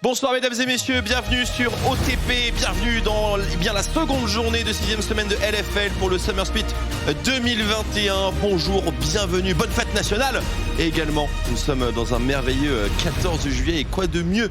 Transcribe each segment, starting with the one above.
Bonsoir mesdames et messieurs, bienvenue sur OTP, bienvenue dans la seconde journée de 6e semaine de LFL pour le Summer Split 2021. Bonjour, bienvenue, bonne fête nationale. Et également, nous sommes dans un merveilleux 14 juillet et quoi de mieux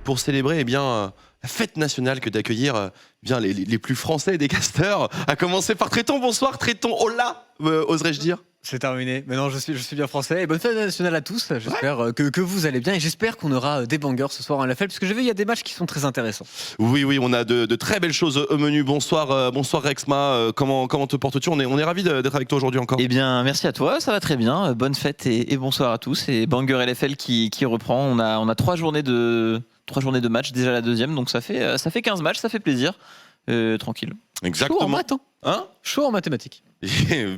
pour célébrer la fête nationale que d'accueillir les plus français des casteurs. À commencer par Tréton, bonsoir Tréton, hola, oserais-je dire. C'est terminé. Maintenant, je suis bien français. Et bonne fête nationale à tous. J'espère que vous allez bien. Et j'espère qu'on aura des bangers ce soir en LFL. Parce que j'ai vu, il y a des matchs qui sont très intéressants. Oui, on a de très belles choses au menu. Bonsoir Rexma. Comment te portes-tu ? On est ravis d'être avec toi aujourd'hui encore. Eh bien, merci à toi. Ça va très bien. Bonne fête et bonsoir à tous. Et banger LFL qui reprend. On a 3 journées de match. Déjà la deuxième. Donc ça fait 15 matchs. Ça fait plaisir. Tranquille. Exactement. Chaud en maths, hein ? Chaud en mathématiques.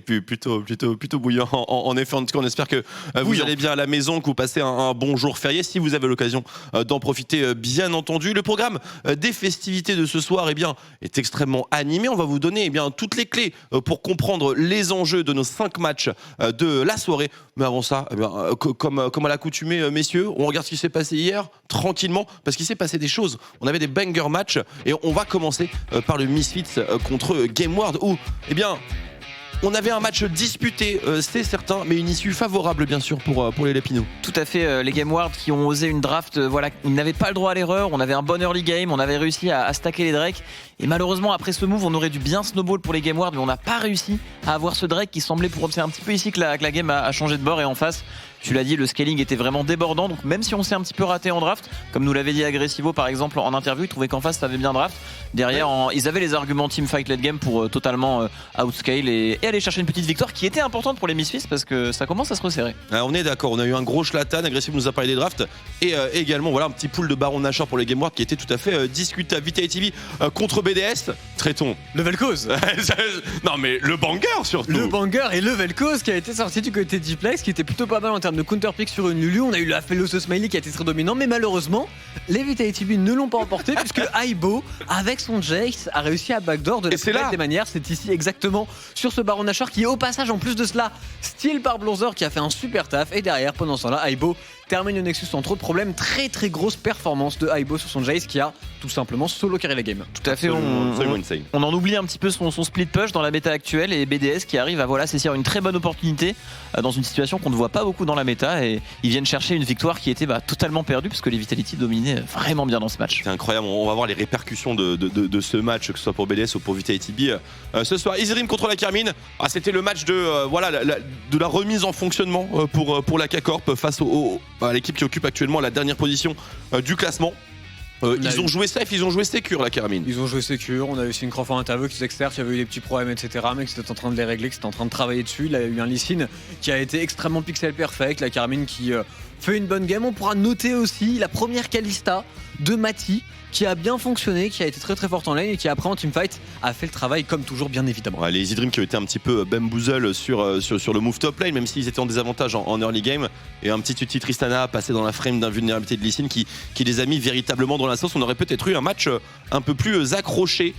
plutôt bouillant. En effet, en tout cas, on espère que vous allez bien à la maison, que vous passez un bon jour férié, si vous avez l'occasion d'en profiter, bien entendu. Le programme des festivités de ce soir est extrêmement animé. On va vous donner toutes les clés pour comprendre les enjeux de nos 5 matchs de la soirée. Mais avant ça, comme à l'accoutumée, messieurs, on regarde ce qui s'est passé hier, tranquillement, parce qu'il s'est passé des choses. On avait des banger matchs et on va commencer par le Misfits contre GameWard où, on avait un match disputé, c'est certain, mais une issue favorable bien sûr pour les Lépinots. Tout à fait, les GameWard qui ont osé une draft, ils n'avaient pas le droit à l'erreur, on avait un bon early game, on avait réussi à stacker les Drake, et malheureusement après ce move on aurait dû bien snowball pour les GameWard, mais on n'a pas réussi à avoir ce Drake qui semblait c'est un petit peu ici que la game a changé de bord, et en face, tu l'as dit, le scaling était vraiment débordant, donc même si on s'est un petit peu raté en draft, comme nous l'avait dit Agressivo par exemple en interview, il trouvait qu'en face ça avait bien draft, derrière ils avaient les arguments teamfight late game pour totalement outscale et aller chercher une petite victoire qui était importante pour les Misfits parce que ça commence à se resserrer. On est d'accord, on a eu un gros Schlatan, Agressivo nous a parlé des drafts et également un petit pool de Baron Nashor pour les GameWard qui était tout à fait discutable. Vitality contre BDS, traitons. Le Vel'Koz. Non mais le banger surtout. Le banger et le Vel'Koz qui a été sorti du côté de Gplex, qui était plutôt pas mal en termes de counterpick sur une Lulu. On a eu la Fellow Smiley qui a été très dominant, mais malheureusement les Vitality ne l'ont pas emporté puisque Aibo avec son Jace a réussi à backdoor de la plus belle des manières. C'est ici exactement sur ce Baron Nashor qui est au passage en plus de cela steal par Blonzer qui a fait un super taf, et derrière pendant ce temps là Aibo termine le Nexus sans trop de problèmes. Très très grosse performance de Aibo sur son Jace qui a tout simplement solo carré la game. Tout à fait, on en oublie un petit peu son split push dans la méta actuelle, et BDS qui arrive à saisir une très bonne opportunité dans une situation qu'on ne voit pas beaucoup dans la méta, et ils viennent chercher une victoire qui était totalement perdue parce que les Vitality dominaient vraiment bien dans ce match. C'est incroyable, on va voir les répercussions de ce match, que ce soit pour BDS ou pour Vitality B. Ce soir, EasyDream contre la Carmine. C'était le match de la remise en fonctionnement pour la K-Corp face à l'équipe qui occupe actuellement la dernière position du classement. Ils ont joué safe, ils ont joué sécure la Carmine. Ils ont joué sécure, on a eu Syncrof en interview qui disait que certes il y avait eu des petits problèmes etc, mais que c'était en train de les régler, que c'était en train de travailler dessus. Il y a eu un Lee Sin qui a été extrêmement pixel perfect, la Carmine qui fait une bonne game. On pourra noter aussi la première Kalista de Mati qui a bien fonctionné, qui a été très très forte en lane et qui après en teamfight a fait le travail comme toujours bien évidemment. Les EasyDream qui ont été un petit peu bamboozle sur le move top lane, même s'ils étaient en désavantage en early game, et un petit Uti Tristana passé dans la frame d'invulnérabilité de Lee Sin qui les a mis véritablement dans la sauce. On aurait peut-être eu un match un peu plus accroché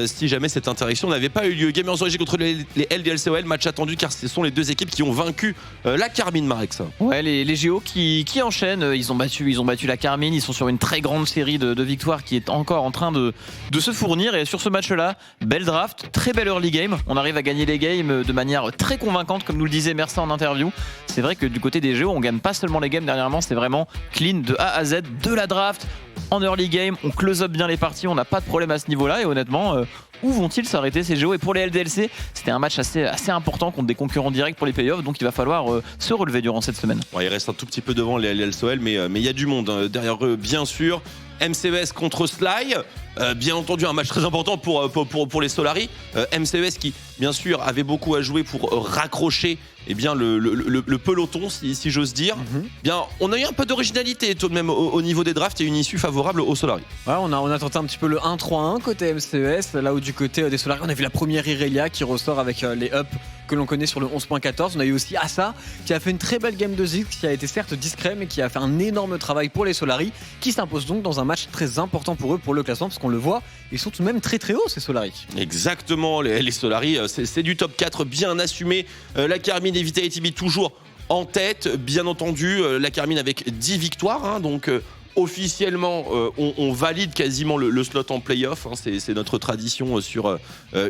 si jamais cette interaction n'avait pas eu lieu. Gamers Origin contre les LDLCOL, match attendu car ce sont les deux équipes qui ont vaincu la Carmine, Marex. Ouais, les Géos qui enchaînent, ils ont battu la Carmine, ils sont sur une très grande série de victoires qui est encore en train de se fournir, et sur ce match-là, belle draft, très belle early game, on arrive à gagner les games de manière très convaincante comme nous le disait Mersa en interview. C'est vrai que du côté des Géos, on gagne pas seulement les games dernièrement, c'est vraiment clean de A à Z de la draft. En early game, on close up bien les parties, on n'a pas de problème à ce niveau-là, et honnêtement, où vont-ils s'arrêter ces Géos? Et pour les LDLC, c'était un match assez important contre des concurrents directs pour les playoffs, donc il va falloir se relever durant cette semaine. Ouais, il reste un tout petit peu devant les LDLCOL, mais il y a du monde derrière eux, bien sûr. MCES contre Sly, bien entendu un match très important pour les Solari. MCES qui bien sûr avait beaucoup à jouer pour raccrocher le peloton si j'ose dire. Bien, on a eu un peu d'originalité tout de même au niveau des drafts et une issue favorable aux Solari. Ouais, on a tenté un petit peu le 1-3-1 côté MCES, là où du côté des Solari on a vu la première Irelia qui ressort avec les ups que l'on connaît sur le 11.14. On a eu aussi Asa qui a fait une très belle game de Ziggs, qui a été certes discret mais qui a fait un énorme travail pour les Solari, qui s'impose donc dans un match très important pour eux pour le classement, parce qu'on le voit, ils sont tout de même très très hauts ces Solari. Exactement, les Solari, c'est du top 4 bien assumé. La Carmine et Vitality B toujours en tête, bien entendu. La Carmine avec 10 victoires, donc officiellement, on valide quasiment le slot en playoff. Hein, c'est notre tradition sur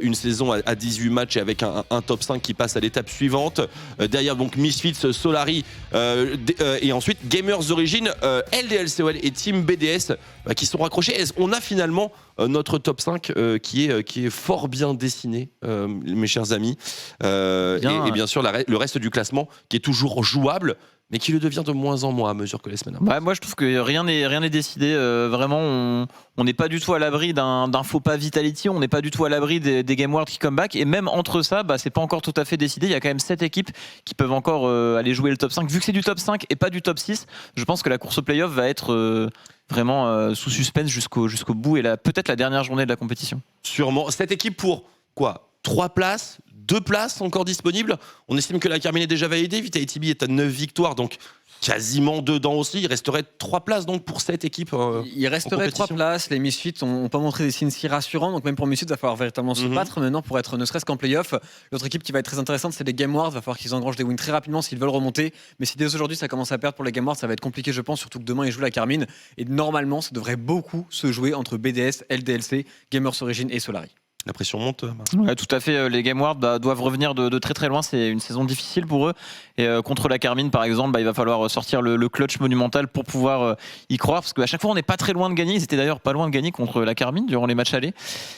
une saison à 18 matchs et avec un top 5 qui passe à l'étape suivante. Derrière, donc Misfits, Solari et ensuite Gamers Origin, LDLCOL et Team BDS qui sont raccrochés. On a finalement notre top 5 qui est fort bien dessiné, mes chers amis. Et bien sûr, le reste du classement qui est toujours jouable, mais qui le devient de moins en moins à mesure que les semaines avancent. Ouais, moi je trouve que rien n'est décidé. Vraiment, on n'est pas du tout à l'abri d'un faux pas Vitality, on n'est pas du tout à l'abri des Game World qui come back. Et même entre ça, c'est pas encore tout à fait décidé. Il y a quand même 7 équipes qui peuvent encore aller jouer le top 5. Vu que c'est du top 5 et pas du top 6, je pense que la course au playoff va être vraiment sous suspense jusqu'au bout et peut-être la dernière journée de la compétition. Sûrement. Cette équipe pour quoi ? 3 places, 2 places encore disponibles. On estime que la Carmine est déjà validée. Vitality B est à 9 victoires, donc quasiment dedans aussi. Il resterait 3 places donc pour cette équipe. Il resterait 3 places. Les Misfits n'ont pas montré des signes si rassurants, donc même pour Misfits, il va falloir véritablement se battre maintenant pour être ne serait-ce qu'en playoff. L'autre équipe qui va être très intéressante, c'est les Game Wars. Il va falloir qu'ils engrangent des wins très rapidement s'ils veulent remonter. Mais si dès aujourd'hui ça commence à perdre pour les Game Wars, ça va être compliqué, je pense, surtout que demain ils jouent la Carmine. Et normalement, ça devrait beaucoup se jouer entre BDS, LDLC, Gamers Origin et Solari. La pression monte. Ouais, tout à fait. Les Game World doivent revenir de très très loin. C'est une saison difficile pour eux. Et contre la Carmine, par exemple, il va falloir sortir le clutch monumental pour pouvoir y croire. Parce qu'à chaque fois, on n'est pas très loin de gagner. Ils étaient d'ailleurs pas loin de gagner contre la Carmine durant les matchs allés.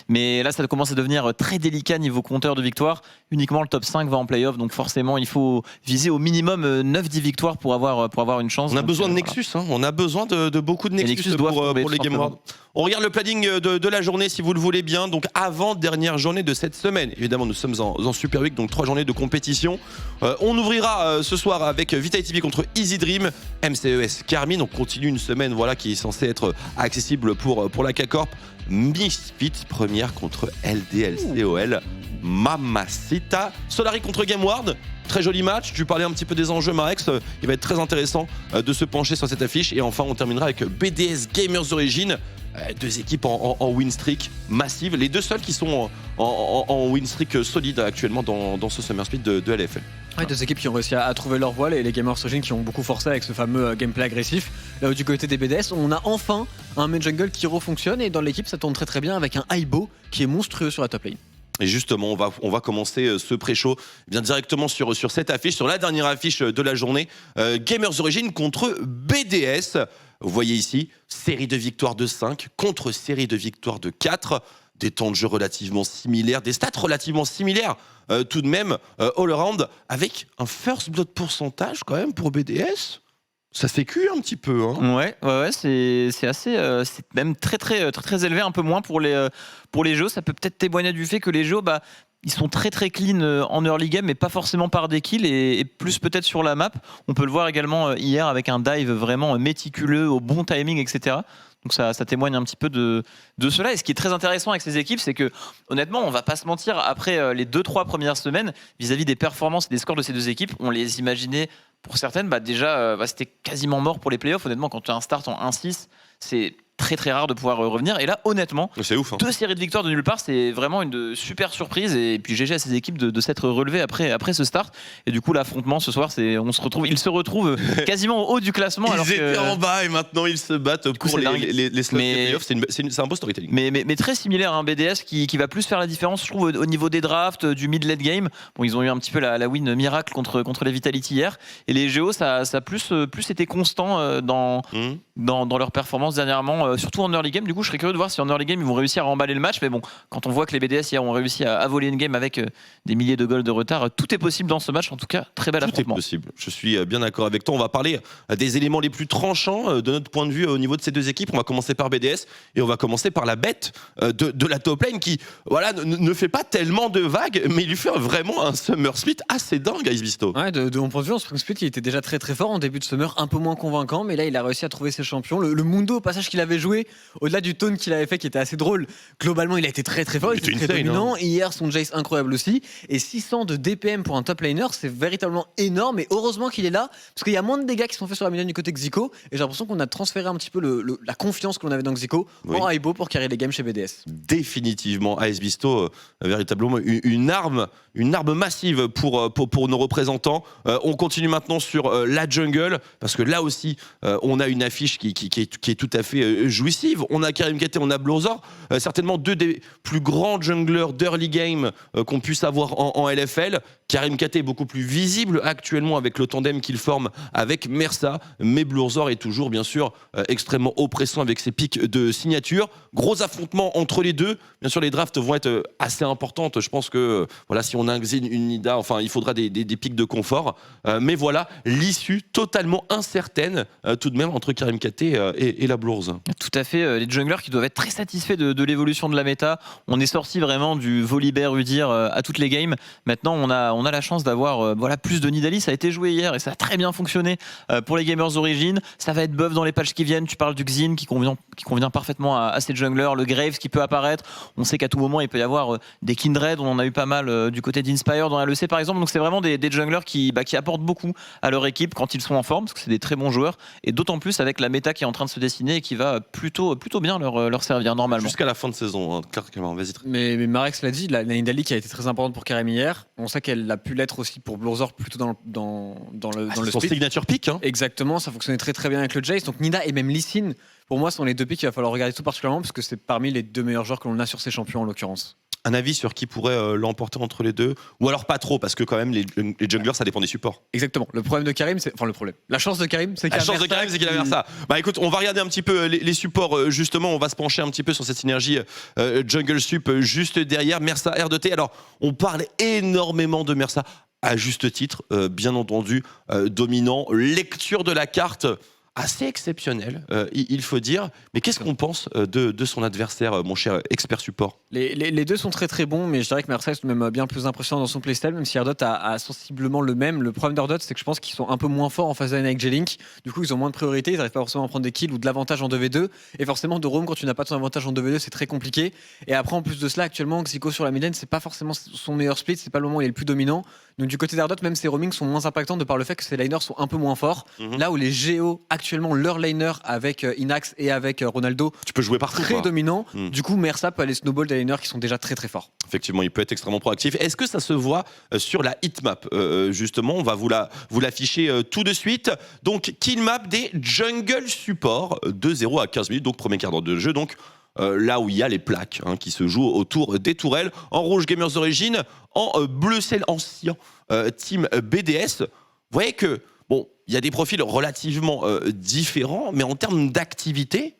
Mais là, ça commence à devenir très délicat niveau compteur de victoires. Uniquement le top 5 va en playoff. Donc forcément, il faut viser au minimum 9-10 victoires pour avoir une chance. On a besoin de Nexus. Hein. On a besoin de beaucoup de Nexus pour les Game World. On regarde le planning de la journée si vous le voulez bien. Donc avant-dernière journée de cette semaine. Évidemment, nous sommes en Super Week, donc 3 journées de compétition. On ouvrira ce soir avec Vitality B contre Easy Dream, MCES Carmine. On continue une semaine qui est censée être accessible pour la K-Corp. Misfits première contre LDLCOL. Mamacita. Solari contre Gameward. Très joli match. Tu parlais un petit peu des enjeux, Marex. Il va être très intéressant de se pencher sur cette affiche. Et enfin, on terminera avec BDS Gamers Origin. 2 équipes en win streak massive. Les 2 seuls qui sont en win streak solide actuellement dans ce Summer Split de LFL. Ouais, 2 équipes qui ont réussi à trouver leur voile et les Gamers Origin qui ont beaucoup forcé avec ce fameux gameplay agressif. Là où du côté des BDS, on a enfin un main jungle qui refonctionne et dans l'équipe ça tourne très très bien avec un Aibo qui est monstrueux sur la top lane. Et justement, on va commencer ce pré-show bien directement sur cette affiche, sur la dernière affiche de la journée. Gamers Origin contre BDS. Vous voyez ici, série de victoires de 5 contre série de victoires de 4. Des temps de jeu relativement similaires, des stats relativement similaires tout de même, all around, avec un first blood pourcentage quand même pour BDS. Ça sécu un petit peu. Hein. Ouais, c'est assez, c'est même très élevé, un peu moins pour les jeux. Ça peut peut-être témoigner du fait que les jeux, ils sont très clean en early game, mais pas forcément par des kills et plus peut-être sur la map. On peut le voir également hier avec un dive vraiment méticuleux, au bon timing, etc. Donc ça témoigne un petit peu de cela. Et ce qui est très intéressant avec ces équipes, c'est que honnêtement, on va pas se mentir, après les 2-3 premières semaines, vis-à-vis des performances et des scores de ces 2 équipes, on les imaginait, pour certaines, déjà, c'était quasiment mort pour les playoffs. Honnêtement, quand tu as un start en 1-6, c'est très rare de pouvoir revenir. Et là, honnêtement, c'est ouf, 2 séries de victoires de nulle part, c'est vraiment une super surprise. Et puis GG à ces équipes de s'être relevées après ce start. Et du coup, l'affrontement ce soir, ils se retrouvent quasiment au haut du classement. Ils étaient en bas et maintenant ils se battent pour les slots des playoffs. C'est un beau storytelling. Mais très similaire à un BDS qui va plus faire la différence, je trouve, au niveau des drafts, du mid-late game. Bon, ils ont eu un petit peu la win miracle contre les Vitality hier. Et les Géos, ça a plus été constant dans leur performance dernièrement. Surtout en early game. Du coup, je serais curieux de voir si en early game ils vont réussir à emballer le match. Mais bon, quand on voit que les BDS hier ont réussi à voler une game avec des milliers de goals de retard, tout est possible dans ce match. En tout cas, très bel affrontement. Tout est possible. Je suis bien d'accord avec toi. On va parler des éléments les plus tranchants de notre point de vue au niveau de ces 2 équipes. On va commencer par BDS et on va commencer par la bête de la top lane qui, ne fait pas tellement de vagues, mais il lui fait vraiment un summer split assez dingue, Ice Bisto. Ouais, de mon point de vue, en spring split, il était déjà très fort en début de summer, un peu moins convaincant, mais là, il a réussi à trouver ses champions. Le Mundo, au passage qu'il avait joué. Au-delà du taunt qu'il avait fait qui était assez drôle, globalement il a été très très fort, il était très insane, dominant. Hier son Jace incroyable aussi. Et 600 de DPM pour un top laner, c'est véritablement énorme. Et heureusement qu'il est là, parce qu'il y a moins de dégâts qui sont faits sur la midlane du côté Xico. Et j'ai l'impression qu'on a transféré un petit peu la confiance que l'on avait dans Xico en Aibo pour carrer les games chez BDS. Définitivement, AS Bisto, véritablement une arme massive pour nos représentants. On continue maintenant sur la jungle, parce que là aussi, on a une affiche qui est tout à fait jouissive. On a Karim KT, on a Blozor, certainement deux des plus grands junglers d'early game qu'on puisse avoir en LFL. Karim KT est beaucoup plus visible actuellement avec le tandem qu'il forme avec Mersa, mais Blozor est toujours bien sûr extrêmement oppressant avec ses pics de signature. Gros affrontement entre les deux. Bien sûr, les drafts vont être assez importantes. Je pense que voilà, si on a un Xin, une Nida, enfin, il faudra des pics de confort. Mais voilà, l'issue totalement incertaine tout de même entre Karim KT et la Blourze. Tout à fait, les junglers qui doivent être très satisfaits de l'évolution de la méta. On est sorti vraiment du Volibear Udyr à toutes les games. Maintenant, on a la chance d'avoir plus de Nidalee. Ça a été joué hier et ça a très bien fonctionné pour les gamers d'origine. Ça va être buff dans les patchs qui viennent. Tu parles du Xin qui convient parfaitement à ces junglers. Le Graves qui peut apparaître. On sait qu'à tout moment, il peut y avoir des Kindred. On en a eu pas mal du côté d'Inspire dans LEC par exemple. Donc c'est vraiment des junglers qui apportent beaucoup à leur équipe quand ils sont en forme, parce que c'est des très bons joueurs. Et d'autant plus avec la méta qui est en train de se dessiner et qui va plutôt bien leur servir normalement. Jusqu'à la fin de saison, hein, clairement. Vas-y. Mais Marex l'a dit, la Nidalee qui a été très importante pour Karim hier, on sait qu'elle a pu l'être aussi pour Blozor plutôt dans le son split. signature pick. Hein. Exactement, ça fonctionnait très très bien avec le Jace. Donc Nida et même Lee Sin, pour moi, sont les deux picks qu'il va falloir regarder tout particulièrement parce que c'est parmi les deux meilleurs joueurs que l'on a sur ces champions en l'occurrence. Un avis sur qui pourrait l'emporter entre les deux, ou alors pas trop, parce que quand même les junglers ça dépend des supports. Exactement. Le problème de Karim, la chance de Karim, c'est qu'il a Mersa. Bah écoute, on va regarder un petit peu les supports justement. On va se pencher un petit peu sur cette synergie jungle sup juste derrière Mersa R2T. Alors on parle énormément de Mersa à juste titre, bien entendu, dominant, lecture de la carte. Assez exceptionnel, il faut dire. Mais qu'est-ce qu'on pense de son adversaire, mon cher expert support? Les deux sont très très bons, mais je dirais que Mersa est même bien plus impressionnant dans son playstyle, même si Ardot a sensiblement le même. Le problème d'Ardot, c'est que je pense qu'ils sont un peu moins forts en phase avec J-Link. Du coup, ils ont moins de priorité, ils n'arrivent pas forcément à prendre des kills ou de l'avantage en 2v2. Et forcément, de roam, quand tu n'as pas ton avantage en 2v2, c'est très compliqué. Et après, en plus de cela, actuellement, Xico sur la midlane, c'est pas forcément son meilleur split, c'est pas le moment où il est le plus dominant. Donc du côté d'Ardot, même ses roamings sont moins impactants de par le fait que ses laners sont un peu moins forts. Là où les Géo, actuellement, leur laner avec Inax et avec Ronaldo, tu peux jouer partout, très dominant. Du coup, Mersa peut aller snowball des laners qui sont déjà très très forts. Effectivement, il peut être extrêmement proactif. Est-ce que ça se voit sur la hitmap justement, on va vous l'afficher tout de suite. Donc, kill map des jungle support de 0 à 15 minutes, donc premier quart d'heure de jeu. Donc, là où il y a les plaques qui se jouent autour des tourelles. En rouge, Gamers d'origine. En bleu, celle ancien, team BDS. Vous voyez que, bon, il y a des profils relativement différents, mais en termes d'activité,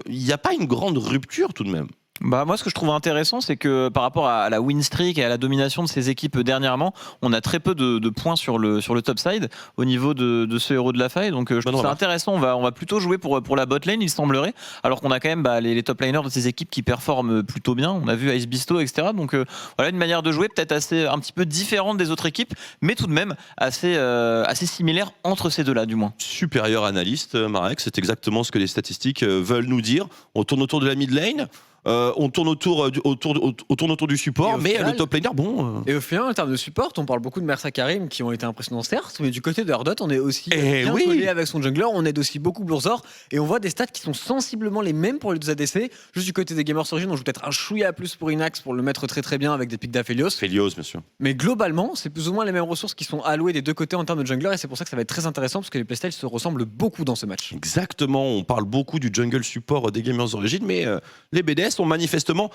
il n'y a pas une grande rupture tout de même. Bah moi, ce que je trouve intéressant, c'est que par rapport à la win streak et à la domination de ces équipes dernièrement, on a très peu de points sur le top side au niveau de ce héros de la faille. Donc je trouve ça intéressant. On va plutôt jouer pour la bot lane, il semblerait, alors qu'on a quand même les top laners de ces équipes qui performent plutôt bien. On a vu Ice Bisto, etc. Donc voilà une manière de jouer peut-être un petit peu différente des autres équipes, mais tout de même assez similaire entre ces deux-là, du moins. Supérieur analyste, Marek, c'est exactement ce que les statistiques veulent nous dire. On tourne autour de la mid lane. On tourne autour du support, mais le top laner, bon. Et au final, en termes de support, on parle beaucoup de Mersa Karim qui ont été impressionnants, certes, mais du côté de Ardot, on est aussi bien collé avec son jungler, on aide aussi beaucoup Blozor, et on voit des stats qui sont sensiblement les mêmes pour les deux ADC. Juste du côté des Gamers Origin, on joue peut-être un chouïa plus pour Inax pour le mettre très très bien avec des pics d'Aphelios. Aphelios, bien sûr. Mais globalement, c'est plus ou moins les mêmes ressources qui sont allouées des deux côtés en termes de jungler, et c'est pour ça que ça va être très intéressant parce que les playstyles se ressemblent beaucoup dans ce match. Exactement, on parle beaucoup du jungle support des Gamers Origin, mais les BDS ont manifestement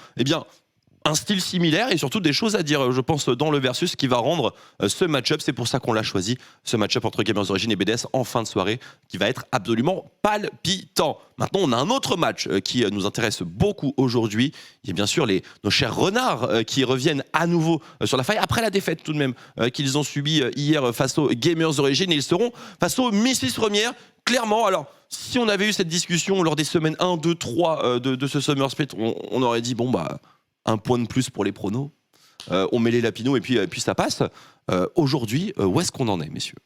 un style similaire et surtout des choses à dire, je pense, dans le versus qui va rendre ce match-up. C'est pour ça qu'on l'a choisi, ce match-up entre Gamers Origin et BDS en fin de soirée, qui va être absolument palpitant. Maintenant, on a un autre match qui nous intéresse beaucoup aujourd'hui. Il y a bien sûr nos chers renards qui reviennent à nouveau sur la faille après la défaite tout de même qu'ils ont subi hier face aux Gamers Origin, et ils seront face aux Misfits Première. Clairement, alors, si on avait eu cette discussion lors des semaines 1, 2, 3 de ce Summer Split, on aurait dit, bon, bah, un point de plus pour les pronos. On met les lapinaux et puis ça passe. Aujourd'hui, où est-ce qu'on en est, messieurs?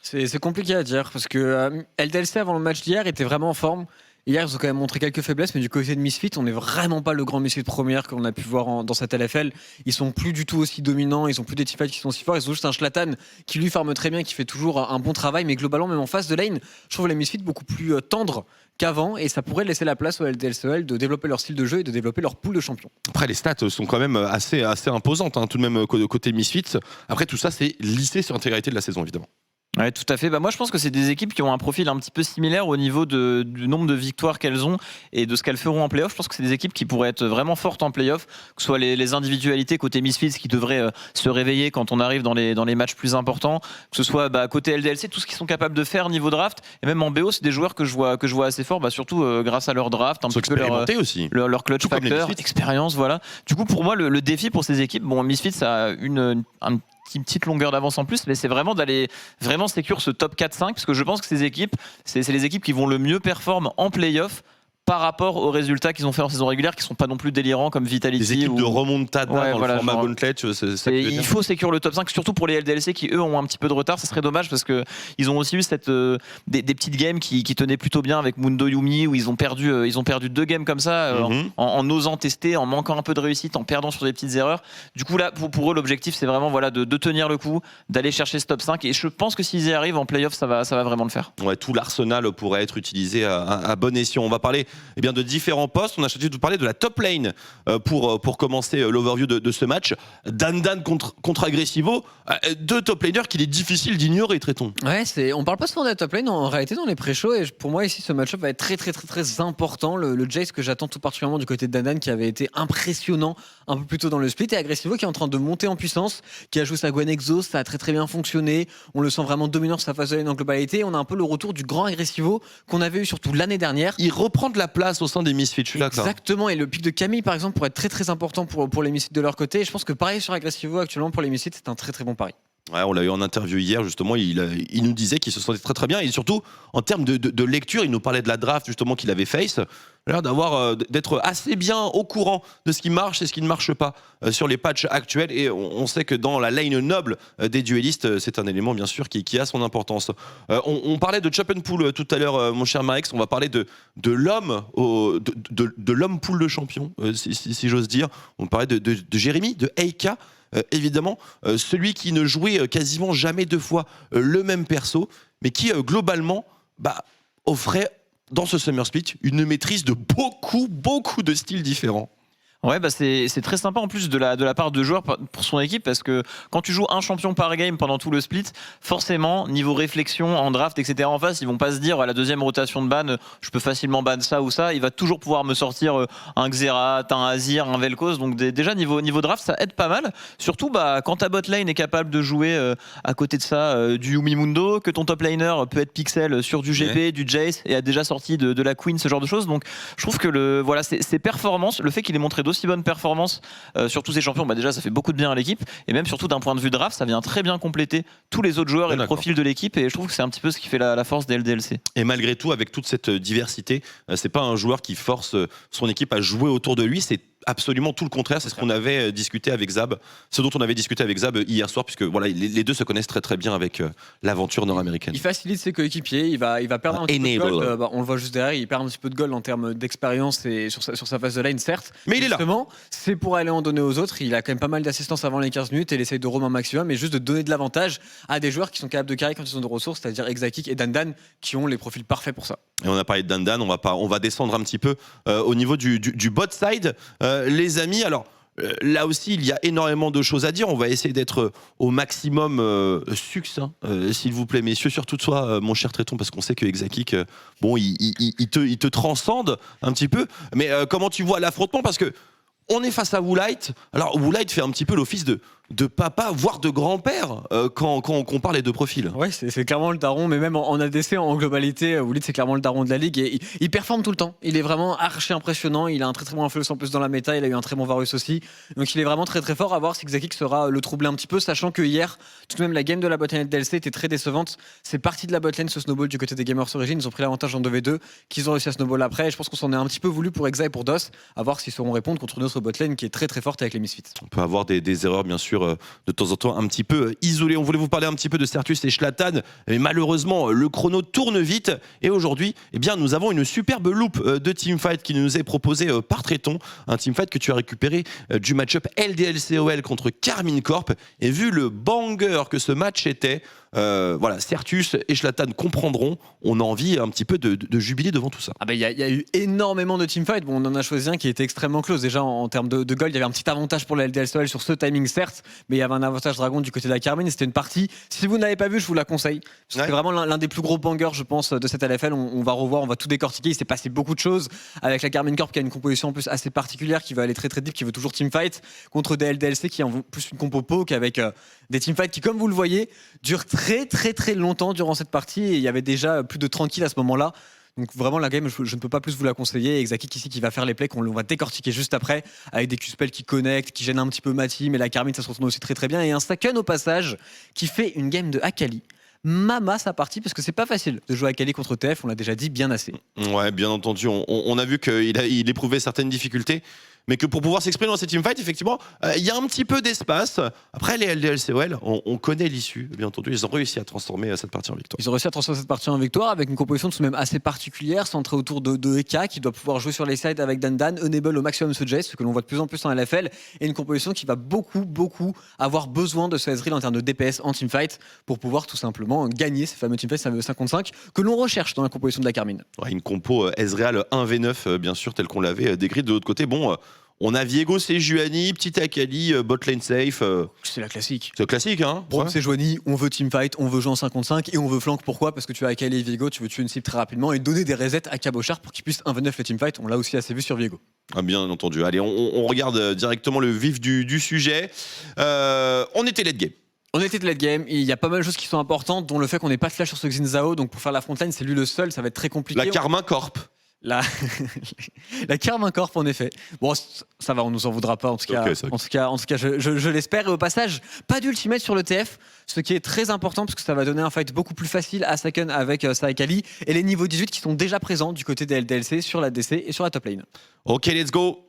C'est compliqué à dire parce que LDLC avant le match d'hier était vraiment en forme. Hier, ils ont quand même montré quelques faiblesses, mais du côté de Misfits, on n'est vraiment pas le grand Misfits première qu'on a pu voir dans cette LFL. Ils sont plus du tout aussi dominants, ils ont plus des teamfights qui sont aussi forts. Ils ont juste un Zlatan qui lui farme très bien, qui fait toujours un bon travail, mais globalement, même en face de lane, je trouve les Misfits beaucoup plus tendres qu'avant, et ça pourrait laisser la place au LDLCL de développer leur style de jeu et de développer leur pool de champions. Après, les stats sont quand même assez imposantes, hein, tout de même côté Misfits. Après, tout ça, c'est lissé sur l'intégralité de la saison, évidemment. Ouais, tout à fait. Moi, je pense que c'est des équipes qui ont un profil un petit peu similaire au niveau du nombre de victoires qu'elles ont et de ce qu'elles feront en playoff. Je pense que c'est des équipes qui pourraient être vraiment fortes en playoff, que ce soit les individualités côté Misfits qui devraient se réveiller quand on arrive dans les matchs plus importants, que ce soit côté LDLC, tout ce qu'ils sont capables de faire niveau draft. Et même en BO, c'est des joueurs que je vois assez forts, surtout grâce à leur draft, un petit peu leur clutch factor, expérience. Voilà. Du coup, pour moi, le défi pour ces équipes, Misfits a un petite longueur d'avance en plus, mais c'est vraiment d'aller vraiment sécure ce top 4-5, parce que je pense que ces équipes, c'est les équipes qui vont le mieux performer en play-off par rapport aux résultats qu'ils ont fait en saison régulière, qui sont pas non plus délirants comme Vitality. Les équipes de remontada dans le format Gauntlet, il faut sécuriser le top 5, surtout pour les LDLC qui eux ont un petit peu de retard. Ça serait dommage parce que ils ont aussi eu des petites games qui tenaient plutôt bien avec Mundo Yumi, où ils ont perdu 2 games comme ça en osant tester, en manquant un peu de réussite, en perdant sur des petites erreurs. Du coup là, pour eux, l'objectif c'est vraiment de tenir le coup, d'aller chercher ce top 5, et je pense que s'ils y arrivent en playoff, ça va vraiment le faire. Ouais, tout l'arsenal pourrait être utilisé à bon escient. On va parler de différents postes. On a choisi de parler de la top lane pour commencer l'overview de ce match. Dan contre Agressivo, 2 top laners qu'il est difficile d'ignorer, Tréton. Ouais, on parle pas souvent de la top lane en réalité dans les pré-shows, et pour moi ici ce match-up va être très très très très important. Le Jace que j'attends tout particulièrement du côté de Dan qui avait été impressionnant un peu plus tôt dans le split, et Agressivo qui est en train de monter en puissance, qui a joué sa Gwen Exos, ça a très très bien fonctionné. On le sent vraiment dominant sur sa phase de lane en globalité. On a un peu le retour du grand Agressivo qu'on avait eu surtout l'année dernière. Il reprend de la place au sein des Misfits, je suis d'accord. Exactement, et le pic de Camille par exemple pourrait être très très important pour les Misfits de leur côté, et je pense que pareil sur Agressivo actuellement pour les Misfits, c'est un très très bon pari. Ouais, on l'a eu en interview hier, justement, il nous disait qu'il se sentait très très bien, et surtout en termes de lecture, il nous parlait de la draft justement qu'il avait face. Il a l'air d'être assez bien au courant de ce qui marche et ce qui ne marche pas sur les patchs actuels, et on sait que dans la lane noble des duellistes, c'est un élément bien sûr qui a son importance. On parlait de Chop and Pull tout à l'heure, mon cher Marex. On va parler de l'homme de l'homme pool de champion, si j'ose dire. On parlait de Jérémy, de Eika. Évidemment, celui qui ne jouait quasiment jamais 2 fois le même perso, mais qui globalement offrait dans ce Summer Split une maîtrise de beaucoup de styles différents. Ouais, c'est très sympa en plus de la part de joueurs pour son équipe, parce que quand tu joues un champion par game pendant tout le split, forcément niveau réflexion en draft etc en face, ils vont pas se dire à la deuxième rotation de ban je peux facilement ban ça ou ça. Il va toujours pouvoir me sortir un Xerath, un Azir, un Vel'Koz. Donc déjà niveau draft ça aide pas mal, surtout quand ta bot lane est capable de jouer à côté de ça du Yumi Mundo, que ton top laner peut être Pixel sur du GP, du Jace, et a déjà sorti de la Queen, ce genre de choses. Donc je trouve que ces performances, le fait qu'il ait montré d'aussi bonnes performances sur tous ces champions, déjà ça fait beaucoup de bien à l'équipe, et même surtout d'un point de vue draft, ça vient très bien compléter tous les autres joueurs et le profil de l'équipe, et je trouve que c'est un petit peu ce qui fait la force des LDLC. Et malgré tout, avec toute cette diversité, c'est pas un joueur qui force son équipe à jouer autour de lui, c'est absolument tout le contraire. C'est ce qu'on avait discuté avec Zab, ce dont on avait discuté avec Zab hier soir, puisque voilà, les deux se connaissent très très bien avec l'aventure nord-américaine. Il facilite ses coéquipiers, il va perdre un petit peu de gold, on le voit juste derrière, il perd un petit peu de gold en termes d'expérience et sur sa phase de lane certes, mais il est là. C'est pour aller en donner aux autres. Il a quand même pas mal d'assistance avant les 15 minutes, et il essaye de roam un maximum, et juste de donner de l'avantage à des joueurs qui sont capables de carry quand ils ont des ressources, c'est-à-dire Exakik et Dan qui ont les profils parfaits pour ça. Et on a parlé de Dan, on va descendre un petit peu au niveau du bot side, les amis. Alors là aussi, il y a énormément de choses à dire. On va essayer d'être au maximum succinct, s'il vous plaît, messieurs. Surtout toi, mon cher Tréton, parce qu'on sait que Exakik, il te transcende un petit peu. Mais comment tu vois l'affrontement? Parce que on est face à Woolite. Alors Woolite fait un petit peu l'office de papa, voire de grand-père, quand on compare les deux profils. Ouais, c'est clairement le daron, mais même en ADC, en globalité, Woolite c'est clairement le daron de la ligue, et il performe tout le temps. Il est vraiment archi impressionnant, il a un très très bon influence en plus dans la méta, il a eu un très bon Varus aussi, donc il est vraiment très très fort. À voir si Exakik sera le troubler un petit peu, sachant que hier, tout de même la game de la botlane DLC était très décevante. C'est parti de la botlane ce snowball du côté des Gamers Origin, ils ont pris l'avantage en 2v2, qu'ils ont réussi à snowball après, et je pense qu'on s'en est un petit peu voulu pour Exa et pour DOS, à voir s'ils sauront répondre contre notre botlane qui est très très forte avec les Misfits. On peut avoir des erreurs bien sûr sûr de temps en temps un petit peu isolé. On voulait vous parler un petit peu de Certus et Zlatan, mais malheureusement le chrono tourne vite et aujourd'hui eh bien, nous avons une superbe loupe de teamfight qui nous est proposée par Tréton, un teamfight que tu as récupéré du match-up LDLCOL contre Karmine Corp, et vu le banger que ce match était, voilà, Certus et Zlatan comprendront, on a envie un petit peu de jubiler devant tout ça. Ah bah il y a eu énormément de teamfights. Bon, on en a choisi un qui était extrêmement close. Déjà en termes de gold, il y avait un petit avantage pour la LDLCOL sur ce timing certes, mais il y avait un avantage dragon du côté de la Karmine. C'était une partie, si vous ne l'avez pas vu, je vous la conseille. C'était vraiment l'un des plus gros bangers, je pense, de cette LFL. On va revoir, on va tout décortiquer. Il s'est passé beaucoup de choses avec la Karmine Corp qui a une composition en plus assez particulière, qui veut aller très très deep, qui veut toujours teamfight, contre des LDLC qui ont plus une compo poke avec des teamfights qui, comme vous le voyez, durent très très très longtemps durant cette partie, et il y avait déjà plus de 30 kills à ce moment-là. Donc vraiment la game, je ne peux pas plus vous la conseiller. Exakik ici qui va faire les plays qu'on va décortiquer juste après, avec des Q-spells qui connectent, qui gênent un petit peu Mati, mais la Karmine ça se retourne aussi très très bien, et un Saken au passage qui fait une game de Akali. Mama sa partie, parce que c'est pas facile de jouer Akali contre TF, on l'a déjà dit bien assez. Ouais, bien entendu, on a vu qu'il éprouvait certaines difficultés, mais que pour pouvoir s'exprimer dans ces teamfights, effectivement, il y a un petit peu d'espace. Après, les LDLCOL, on connaît l'issue, bien entendu. Ils ont réussi à transformer cette partie en victoire. Ils ont réussi à transformer cette partie en victoire avec une composition tout de même assez particulière, centrée autour de Eka, qui doit pouvoir jouer sur les sides avec Dandan, enable au maximum ce Jace, ce que l'on voit de plus en plus en LFL, et une composition qui va beaucoup avoir besoin de ce Ezreal en termes de DPS en teamfight pour pouvoir tout simplement gagner ces fameux teamfights 5-5 que l'on recherche dans la composition de la Karmine. Ouais, une compo Ezreal 1v9, bien sûr, telle qu'on l'avait décrite. De l'autre côté, bon, on a Viego, c'est Juani, petit Akali, botlane safe. C'est la classique. C'est classique, hein. Bon, c'est Juani, on veut teamfight, on veut jouer en 5 contre 5 et on veut flank. Pourquoi ? Parce que tu as Akali et Viego, tu veux tuer une cible très rapidement et donner des resets à Cabochard pour qu'il puisse 1v9 le teamfight. On l'a aussi assez vu sur Viego. Ah, bien entendu. Allez, on regarde directement le vif du sujet. On était late game. On était de late game, il y a pas mal de choses qui sont importantes, dont le fait qu'on n'ait pas de flash sur ce Xin Zhao, donc pour faire la frontline, c'est lui le seul, ça va être très compliqué. La Karma Corp. La Karmine Corp, en effet. Bon, ça va, on nous en voudra pas. En tout cas, je l'espère. Et au passage, pas d'ultimate sur le TF, ce qui est très important parce que ça va donner un fight beaucoup plus facile à Saken avec sa Akali et les niveaux 18 qui sont déjà présents du côté des LDLC sur la DC et sur la top lane. Ok, let's go.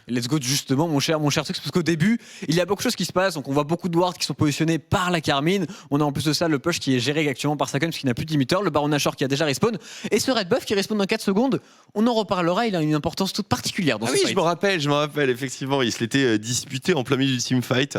Let's go justement mon cher Trix, parce qu'au début il y a beaucoup de choses qui se passent, donc on voit beaucoup de wards qui sont positionnés par la Karmine, on a en plus de ça le push qui est géré actuellement par Saken parce qu'il n'a plus de limiteur, le Baron Nashor qui a déjà respawn, et ce red buff qui respawn dans 4 secondes, on en reparlera, il a une importance toute particulière dans ce fight. Je me rappelle, effectivement, il se l'était disputé en plein milieu du teamfight.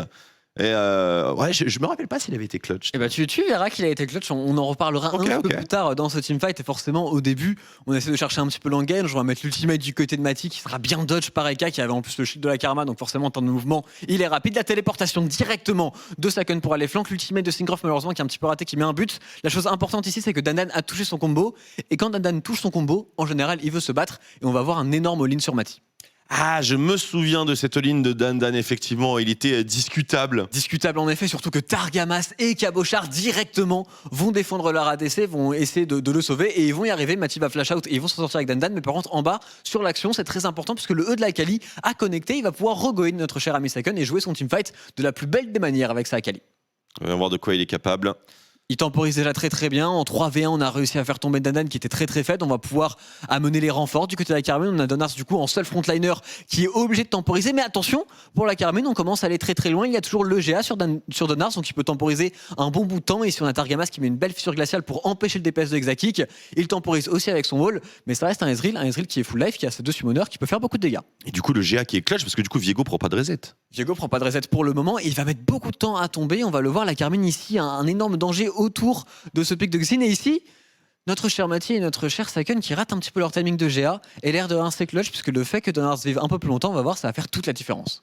Et ouais, je me rappelle pas s'il avait été clutch. Et bah tu verras qu'il a été clutch, on en reparlera un peu plus tard dans ce teamfight. Et forcément au début on essaie de chercher un petit peu l'engage, on va mettre l'ultimate du côté de Mati qui sera bien dodge par Eka qui avait en plus le shield de la Karma, donc forcément en temps de mouvement il est rapide. La téléportation directement de Saken pour aller flank, l'ultimate de Singroff malheureusement qui est un petit peu raté, qui met un but. La chose importante ici c'est que Dandan a touché son combo, et quand Dandan touche son combo en général il veut se battre, et on va avoir un énorme all-in sur Mati. Ah, je me souviens de cette all-in de Dandan, effectivement, il était discutable. Discutable en effet, surtout que Targamas et Cabochard directement vont défendre leur ADC, vont essayer de le sauver, et ils vont y arriver. Mati va flash out et ils vont s'en sortir avec Dandan, mais par contre en bas, sur l'action, c'est très important puisque le E de la Akali a connecté, il va pouvoir regoin notre cher ami Saken et jouer son teamfight de la plus belle des manières avec sa Akali. On va voir de quoi il est capable. Il temporise déjà très très bien. En 3v1, on a réussi à faire tomber Dandan qui était très très faible. On va pouvoir amener les renforts du côté de la Karmine. On a Donars du coup en seul frontliner qui est obligé de temporiser. Mais attention, pour la Karmine, on commence à aller très très loin. Il y a toujours le GA sur Donars, donc il peut temporiser un bon bout de temps. Et si on a Targamas qui met une belle fissure glaciale pour empêcher le DPS de Exakik, il temporise aussi avec son wall. Mais ça reste un Ezreal qui est full life, qui a ses 2 summoners, qui peut faire beaucoup de dégâts. Et du coup, le GA qui est clutch parce que du coup, Viego prend pas de reset. Viego prend pas de reset pour le moment. Il va mettre beaucoup de temps à tomber. On va le voir, la Karmine ici, un énorme danger autour de ce pic de Xin, et ici notre cher Mati et notre cher Saken qui ratent un petit peu leur timing de GA, et l'air de un c'est clutch puisque le fait que Donars vive un peu plus longtemps, on va voir, ça va faire toute la différence.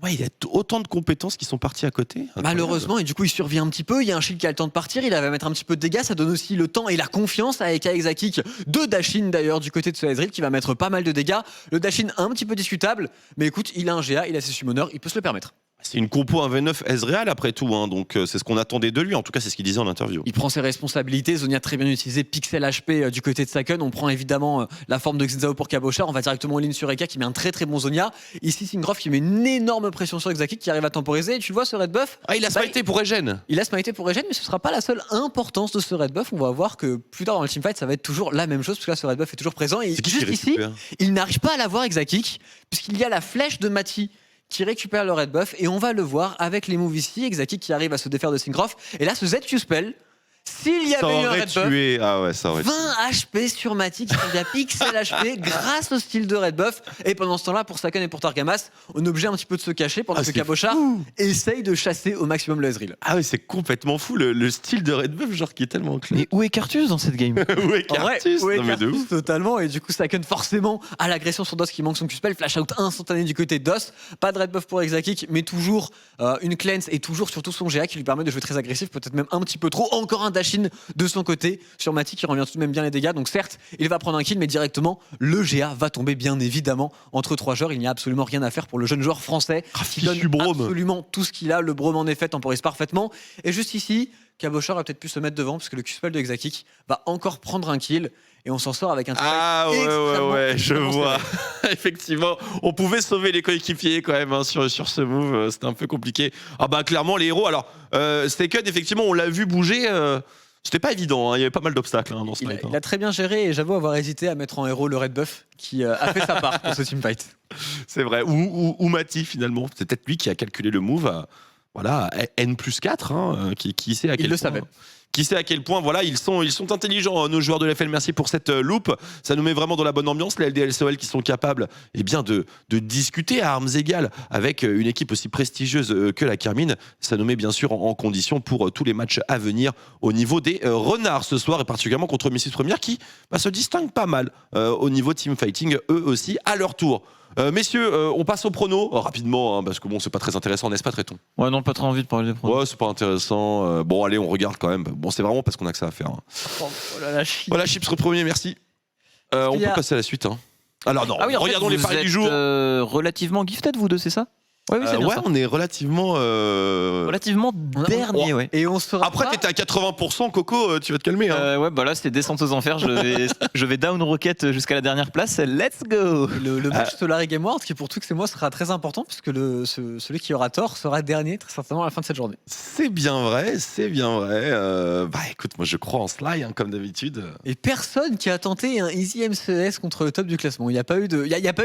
Ouais, il y a autant de compétences qui sont parties à côté. Incroyable. Malheureusement, et du coup il survit un petit peu, il y a un shield qui a le temps de partir, il va mettre un petit peu de dégâts, ça donne aussi le temps et la confiance à Eka Exakik de Dashin d'ailleurs du côté de ce Ezreal qui va mettre pas mal de dégâts. Le Dashin un petit peu discutable, mais écoute, il a un GA, il a ses summoners, il peut se le permettre. C'est une compo 1v9 Ezreal après tout, hein, donc c'est ce qu'on attendait de lui, en tout cas c'est ce qu'il disait en interview. Il prend ses responsabilités, Zonia très bien utilisé, Pixel HP du côté de Saken, on prend évidemment la forme de Xin Zhao pour Cabochard, on va directement en ligne sur Eka qui met un très très bon Zonia. Ici Singroff qui met une énorme pression sur Exakik qui arrive à temporiser, et tu vois ce red buff. Ah, il a smité pour Regen. Il a smité pour Regen, mais ce sera pas la seule importance de ce red buff, on va voir que plus tard dans le teamfight ça va être toujours la même chose, parce que là ce red buff est toujours présent, et juste ici, il n'arrive pas à l'avoir Exakik, puisqu'il y a la flèche de Mati qui récupère le red buff et on va le voir avec les moves ici. Exaki qui arrive à se défaire de Syncroft et là ce ZQ spell, s'il y avait eu un red buff, Ah ouais, ça aurait 20 HP sur Matic qui devient pixel HP grâce au style de red buff. Et pendant ce temps-là, pour Saken et pour Targamas, on est obligé un petit peu de se cacher pendant que c'est Cabochard essaye de chasser au maximum le Ezreal. Ah oui, c'est complètement fou le style de Red Buff, genre qui est tellement clair. Mais où est Cartus dans cette game? Où est En vrai, Cartus? ouais, Non mais de Cartus, ouf. totalement. Et du coup, Saken forcément à l'agression sur DOS qui manque son Q-spell. Flash out instantané du côté de DOS. Pas de red buff pour Exakik, mais toujours une cleanse et toujours surtout son GA qui lui permet de jouer très agressif, peut-être même un petit peu trop. Encore un dash-in de son côté sur Matic qui revient tout de même bien les dégâts. Donc certes, il va prendre un kill, mais directement, le GA va tomber bien évidemment entre 3 joueurs. Il n'y a absolument rien à faire pour le jeune joueur français qui donne fichu Brome. absolument tout ce qu'il a. Le Brome en effet temporise parfaitement. Et juste ici, Cabochard a peut-être pu se mettre devant parce que le Q-spell de Exakik va encore prendre un kill et on s'en sort avec un Ah ouais, je vois. Effectivement, on pouvait sauver les coéquipiers quand même hein, sur ce move. C'était un peu compliqué. Ah bah clairement les héros. Alors Staken, effectivement, on l'a vu bouger. C'était pas évident, hein. Il y avait pas mal d'obstacles hein, dans ce fight. Il a très bien géré et j'avoue avoir hésité à mettre en héros le Red Buff qui a fait sa part pour ce teamfight. C'est vrai. Ou Mati finalement. C'est peut-être lui qui a calculé le move à voilà, N+4, hein, qui sait à quel Il le point. savait. Qui sait à quel point voilà ils sont intelligents nos joueurs de l'FL. Merci pour cette loupe, ça nous met vraiment dans la bonne ambiance les LDLCOL qui sont capables bien de discuter à armes égales avec une équipe aussi prestigieuse que la Carmine. Ça nous met bien sûr en condition pour tous les matchs à venir au niveau des renards ce soir et particulièrement contre Missis Première qui se distingue pas mal au niveau teamfighting eux aussi à leur tour. Messieurs, on passe au prono rapidement hein, parce que bon c'est pas très intéressant, n'est-ce pas Tréton? Ouais, non, pas très envie de parler des pronos. Ouais, c'est pas intéressant. Bon, allez, on regarde quand même. Bon, c'est vraiment parce qu'on a que ça à faire. Hein. Oh là là, shit. Voilà, Chips premier, merci. On peut passer à la suite. Hein. Alors non, Ah oui, en regardons fait, les paris vous du êtes, jour. Relativement gifted, vous deux, c'est ça? Ouais, oui, c'est bien Ouais, ça. on est relativement. Relativement dernier, ouais. Et on sera Après, pas- t'étais à 80%, Coco, tu vas te calmer. Hein. Ouais, bah là, c'était descente aux enfers. Je vais down Rocket jusqu'à la dernière place. Let's go! Le match Solari Game World qui pour tout que c'est moi sera très important puisque celui qui aura tort sera dernier très certainement à la fin de cette journée. C'est bien vrai, c'est bien vrai. Bah écoute, moi je crois en Sly, hein, comme d'habitude. Et personne qui a tenté un easy MCS contre le top du classement. Il n'y a pas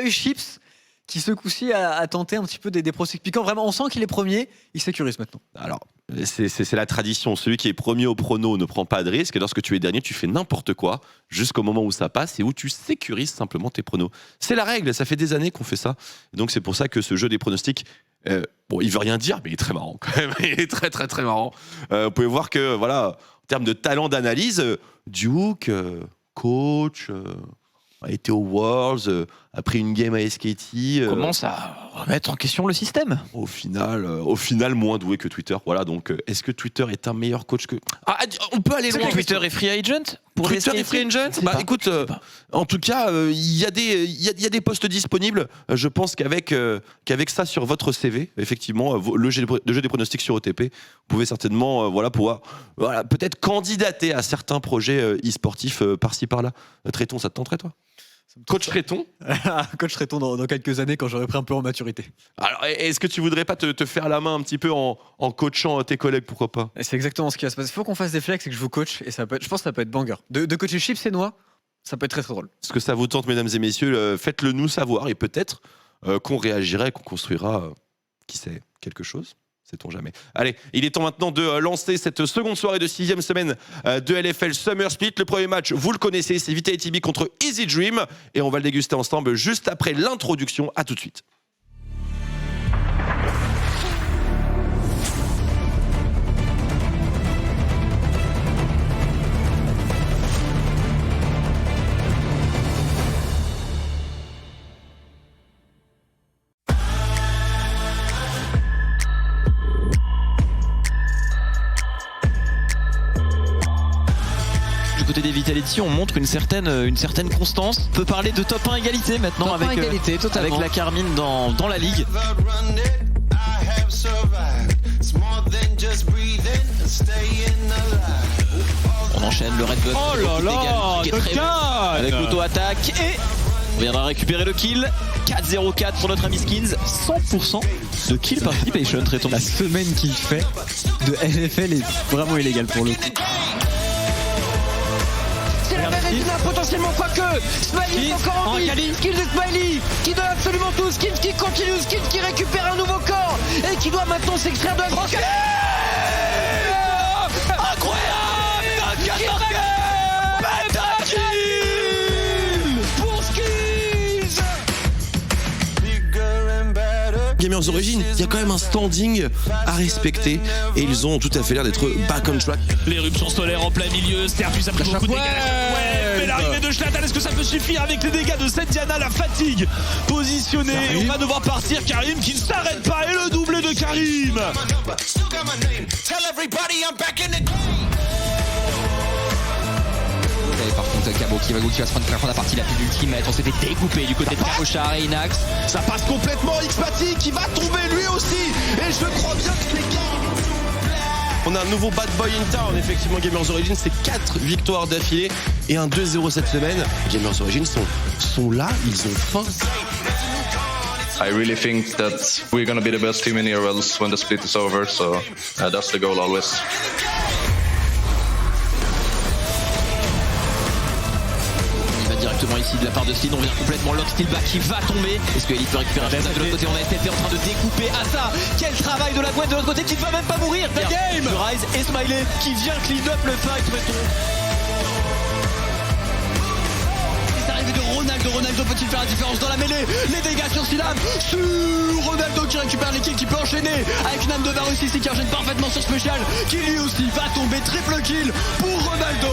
eu Chips qui ce coup-ci a tenté un petit peu des prospects piquants. Vraiment, on sent qu'il est premier, il sécurise maintenant. Alors, c'est la tradition. Celui qui est premier au prono ne prend pas de risque. Et lorsque tu es dernier, tu fais n'importe quoi jusqu'au moment où ça passe et où tu sécurises simplement tes pronos. C'est la règle. Ça fait des années qu'on fait ça. Et donc, c'est pour ça que ce jeu des pronostics, bon, il veut rien dire, mais il est très marrant quand même. Il est très, très, très marrant. Vous pouvez voir que, voilà, en termes de talent d'analyse, Duke, coach, a été au Worlds, a pris une game à SKT. Commence à remettre en question le système. Au final, moins doué que Twitter. Voilà, donc est-ce que Twitter est un meilleur coach que... on peut aller Est-ce loin. que Twitter est free agent pour Twitter SKT? est free agent. Je sais Bah pas. écoute, en tout cas, il y a des postes disponibles. Je pense qu'avec ça sur votre CV, effectivement, le jeu des pronostics sur OTP, vous pouvez certainement pouvoir peut-être candidater à certains projets e-sportifs par-ci par-là. Tréton, ça te tenterait toi? Coach Tréton. Coach Tréton dans quelques années quand j'aurai pris un peu en maturité. Alors, est-ce que tu voudrais pas te faire la main un petit peu en coachant tes collègues, pourquoi pas? C'est exactement ce qui va se passer. Il faut qu'on fasse des flex et que je vous coach et je pense que ça peut être banger. De coacher Chips et Noix, ça peut être très très drôle. Est-ce que ça vous tente, mesdames et messieurs? Faites-le nous savoir et peut-être qu'on réagira et qu'on construira, qui sait, quelque chose. Sait-on jamais. Allez, il est temps maintenant de lancer cette seconde soirée de 6e semaine de LFL Summer Split. Le premier match, vous le connaissez, c'est Vitality contre Easy Dream. Et on va le déguster ensemble juste après l'introduction. À tout de suite. Côté des Vitality, on montre une certaine constance. On peut parler de top 1 égalité maintenant Top 1 égalité, totalement. avec la Carmine dans la ligue. On enchaîne le red buff. Oh là là, qui est très bon, avec l'auto-attaque et on viendra récupérer le kill. 4-0-4 pour notre ami Skins. 100% de kill participation. Traitons. La semaine qu'il fait de LFL est vraiment illégale pour le coup. C'est la Valentina potentiellement, quoique Smiley est encore en vie. Skills de Smiley qui donne absolument tout. Skills qui continue, Skills qui récupère un nouveau corps et qui doit maintenant s'extraire de la drogue. Incroyable. Pour Skills. Gamers Origins, il y a quand même un standing à respecter et ils ont tout à fait l'air d'être back on track. L'éruption solaire en plein milieu, Sterpus a pris beaucoup de dégâts. Ouais, mais l'arrivée de Schlatan, est-ce que ça peut suffire avec les dégâts de cette Diana, la fatigue positionnée, on va devoir partir. Karim qui ne s'arrête pas et le doublé de Karim. Et par contre Cabo qui va se prendre la partie la plus ultimate. On s'était découpé du côté de Cabochard et Inax. Ça passe complètement, X-Paty qui va tomber lui aussi et je crois bien que les gars... On a un nouveau bad boy in town, effectivement. Gamers Origins, c'est 4 victoires d'affilée et un 2-0 cette semaine. Gamers Origins sont là, ils ont faim. I really think that we're gonna be the best team in Heroes when the split is over, so that's the goal always. Il va directement ici de la part de Slid, on vient complètement lock, Steelback qui va tomber. Est-ce que Elite peut récupérer un de l'autre côté? On a STP en train de découper Asa. Quel travail de la boîte de l'autre côté qui ne va même pas mourir. The game Rise et Smiley qui vient clean up le fight, mettons. Ronaldo peut-il faire la différence dans la mêlée? Les dégâts sur Silam, sur Ronaldo qui récupère l'équipe, qui peut enchaîner avec Nam de Varus ici qui enchaîne parfaitement sur Special, qui lui aussi va tomber. Triple kill pour Ronaldo.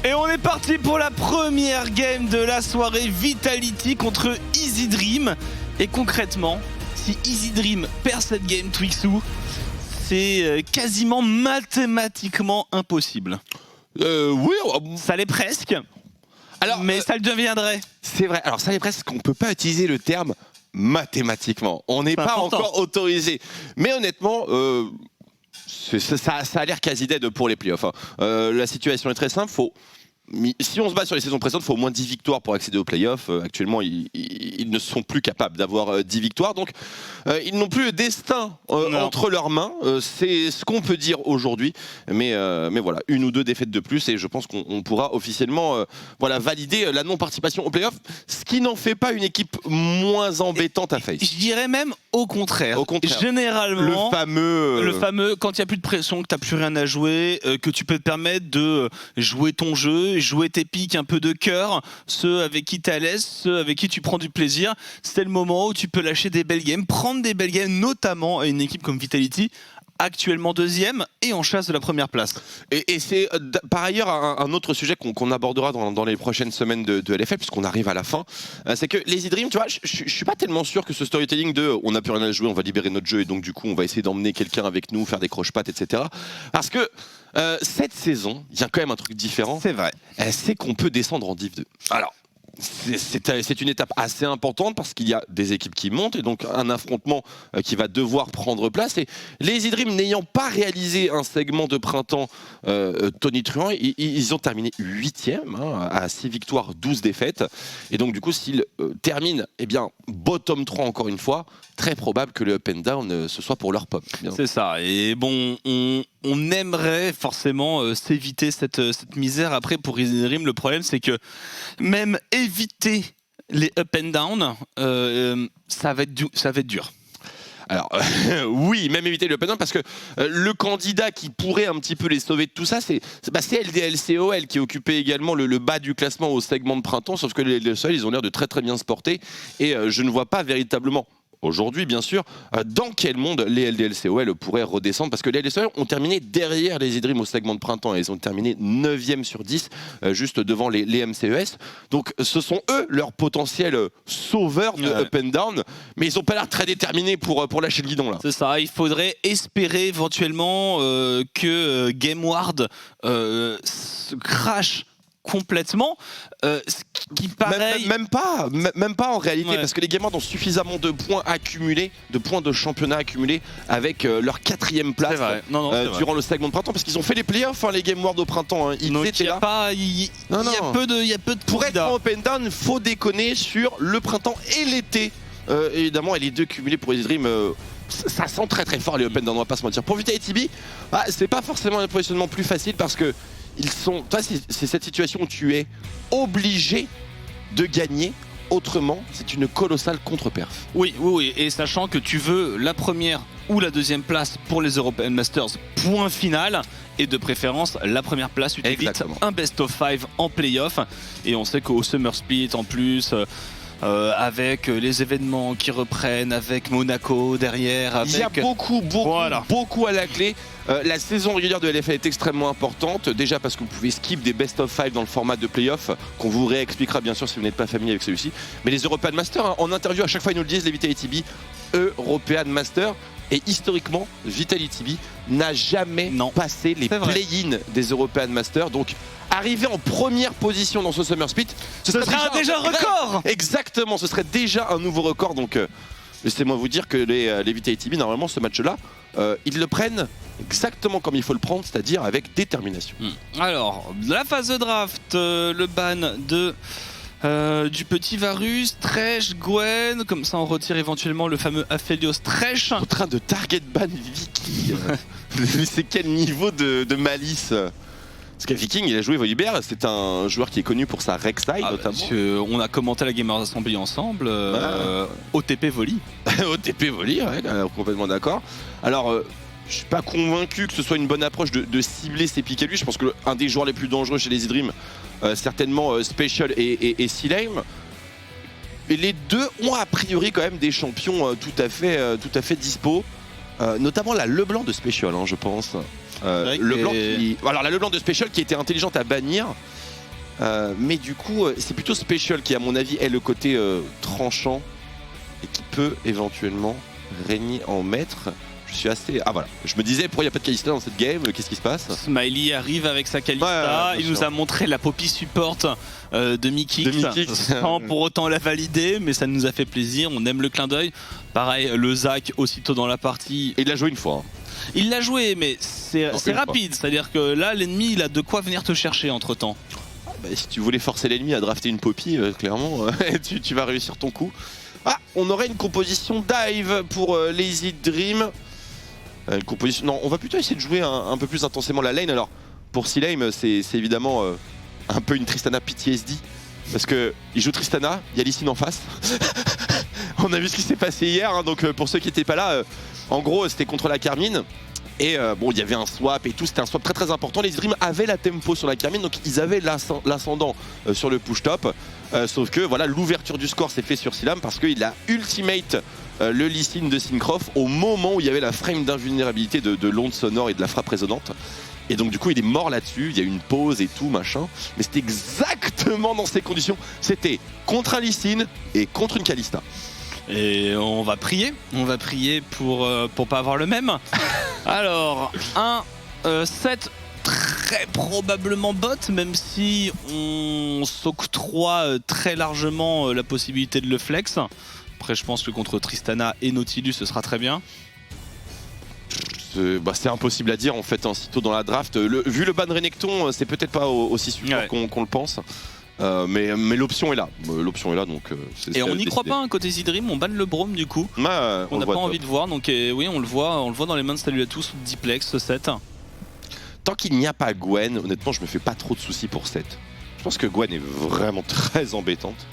Et on est parti pour la première game de la soirée, Vitality contre Easy Dream. Et concrètement, si Easy Dream perd cette game, Twixou, c'est quasiment mathématiquement impossible. Oui, ça l'est presque. Alors, mais ça le deviendrait. C'est vrai. Alors ça l'est presque qu'on peut pas utiliser le terme mathématiquement. On n'est pas encore autorisé. Mais honnêtement, ça a l'air quasi dead pour les playoffs. La situation est très simple. Si on se base sur les saisons précédentes, il faut au moins 10 victoires pour accéder aux playoffs. Actuellement, ils ne sont plus capables d'avoir 10 victoires. Donc, ils n'ont plus le destin entre leurs mains. C'est ce qu'on peut dire aujourd'hui. Mais voilà, une ou deux défaites de plus. Et je pense qu'on pourra officiellement valider la non-participation aux playoffs. Ce qui n'en fait pas une équipe moins embêtante à face. Je dirais même au contraire. Généralement, le fameux quand il n'y a plus de pression, que tu n'as plus rien à jouer, que tu peux te permettre de jouer ton jeu, jouer tes pics, un peu de cœur, ceux avec qui tu es à l'aise, ceux avec qui tu prends du plaisir. C'est le moment où tu peux lâcher des belles games, prendre des belles games, notamment à une équipe comme Vitality, actuellement deuxième et en chasse de la première place. Et c'est par ailleurs un autre sujet qu'on abordera dans les prochaines semaines de LFL, puisqu'on arrive à la fin. C'est que les E-Dream, tu vois, je suis pas tellement sûr que ce storytelling de on n'a plus rien à jouer, on va libérer notre jeu et donc du coup on va essayer d'emmener quelqu'un avec nous, faire des croche-pattes, etc. Parce que cette saison, il y a quand même un truc différent. C'est vrai. C'est qu'on peut descendre en Div 2. Alors, c'est une étape assez importante parce qu'il y a des équipes qui montent et donc un affrontement qui va devoir prendre place. Et les Easy Dream n'ayant pas réalisé un segment de printemps tonitruant, ils ont terminé 8e à 6 victoires, 12 défaites. Et donc du coup, s'ils terminent bottom 3 encore une fois, très probable que le up and down ce soit pour leur pop. C'est ça. Et bon, on aimerait forcément s'éviter cette misère. Après, pour Easy Dream, le problème c'est que même éviter les up and down, ça va être dur. Alors oui, même éviter le up and down parce que le candidat qui pourrait un petit peu les sauver de tout ça, c'est LDLCOL qui occupait également le bas du classement au segment de printemps, sauf que les LDLCOL, ils ont l'air de très très bien se porter et je ne vois pas véritablement aujourd'hui, bien sûr, dans quel monde les LDLCOL pourraient redescendre parce que les LDLCOL ont terminé derrière les Easy Dream au segment de printemps et ils ont terminé 9e sur 10, juste devant les MCES. Donc ce sont eux leurs potentiels sauveurs de up and down, mais ils n'ont pas l'air très déterminés pour lâcher le guidon là. C'est ça, il faudrait espérer éventuellement que GameWard se crash complètement, ce qui paraît... Même pas en réalité, parce que les Gamers ont suffisamment de points accumulés, de points de championnat accumulés avec leur 4e place durant le segment de printemps, parce qu'ils ont fait les playoffs, les Gamers au printemps. Ils étaient là. Il y a peu de pour être en up and down, il faut déconner sur le printemps et l'été. Évidemment, et les deux cumulés pour Easy Dream, ça sent très très fort les up and down, on va pas se mentir. Pour Vitality, c'est pas forcément un positionnement plus facile parce que c'est cette situation où tu es obligé de gagner, autrement c'est une colossale contre-perf. Oui, et sachant que tu veux la première ou la 2e place pour les European Masters, point final, et de préférence la première place, tu t'évites un best of 5 en playoff, et on sait qu'au Summer Split en plus... avec les événements qui reprennent, avec Monaco derrière, il y a beaucoup à la clé. La saison régulière de LFA est extrêmement importante, déjà parce que vous pouvez skip des best of 5 dans le format de playoff, qu'on vous réexpliquera bien sûr si vous n'êtes pas familier avec celui-ci. Mais les European Masters, en interview à chaque fois ils nous le disent, les Vitality B, European Masters, et historiquement Vitality B n'a jamais passé les play-in des European Masters, donc arriver en première position dans ce Summer Split, ce serait déjà un record. Exactement, ce serait déjà un nouveau record, donc laissez-moi vous dire que les Vitality B, normalement ce match-là, ils le prennent exactement comme il faut le prendre, c'est-à-dire avec détermination. Alors, la phase de draft, le ban du petit Varus, Thresh, Gwen, comme ça on retire éventuellement le fameux Aphelios Thresh. En train de target ban Vicky. C'est quel niveau de malice? Parce que Viking, il a joué Volibear, c'est un joueur qui est connu pour sa Rek'Sai notamment. On a commenté la Gamers Assembly ensemble, OTP Volley. OTP Volley, complètement d'accord. Alors, je suis pas convaincu que ce soit une bonne approche de cibler ses piques à lui. Je pense que un des joueurs les plus dangereux chez les Easy Dream, certainement Special et Sealame. Et les deux ont a priori quand même des champions tout à fait dispo. Notamment la Leblanc de Special, je pense. Alors la Leblanc de Special qui était intelligente à bannir, mais du coup c'est plutôt Special qui à mon avis est le côté tranchant et qui peut éventuellement régner en maître. Je suis assez... Ah voilà, je me disais pourquoi il n'y a pas de Kalista dans cette game, qu'est-ce qui se passe? Smiley arrive avec sa Kalista, il nous a montré la Poppy support de Mikix, sans pour autant la valider, mais ça nous a fait plaisir, on aime le clin d'œil. Pareil, le Zac aussitôt dans la partie. Et il l'a joué une fois. Il l'a joué, mais c'est rapide, c'est-à-dire que là l'ennemi il a de quoi venir te chercher entre temps. Si tu voulais forcer l'ennemi à drafter une Poppy, clairement, tu vas réussir ton coup. On aurait une composition dive pour Lazy Dream. Non, on va plutôt essayer de jouer un peu plus intensément la lane. Alors pour Sealame, c'est évidemment un peu une Tristana PTSD parce que il joue Tristana, il y a Lee Sin en face. On a vu ce qui s'est passé hier, donc pour ceux qui n'étaient pas là, en gros c'était contre la Carmine. Et bon, il y avait un swap et tout, c'était un swap très très important. Les Dream avaient la tempo sur la Carmine, donc ils avaient l'ascendant sur le push top. Sauf que voilà, l'ouverture du score s'est fait sur Sealame parce qu'il a ultimate le Lee Sin de Syncroft au moment où il y avait la frame d'invulnérabilité de l'onde sonore et de la frappe résonante. Et donc du coup il est mort là-dessus, il y a eu une pause et tout machin. Mais c'était exactement dans ces conditions. C'était contre un Lee Sin et contre une Kalista. Et on va prier pour pas avoir le même. Alors, 1, 7, très probablement bot, même si on s'octroie très largement la possibilité de le flex. Après, je pense que contre Tristana et Nautilus, ce sera très bien. C'est impossible à dire en fait, si tôt dans la draft. Vu le ban Renekton, c'est peut-être pas aussi sûr qu'on le pense. Mais l'option est là. L'option est là, donc. Et on n'y croit pas, hein, côté Zidrim, on banne le Brome du coup. On n'a pas envie de voir, donc oui, on le voit dans les mains de Salut à tous, Diplex, ce set. Tant qu'il n'y a pas Gwen, honnêtement, je me fais pas trop de soucis pour set. Je pense que Gwen est vraiment très embêtante.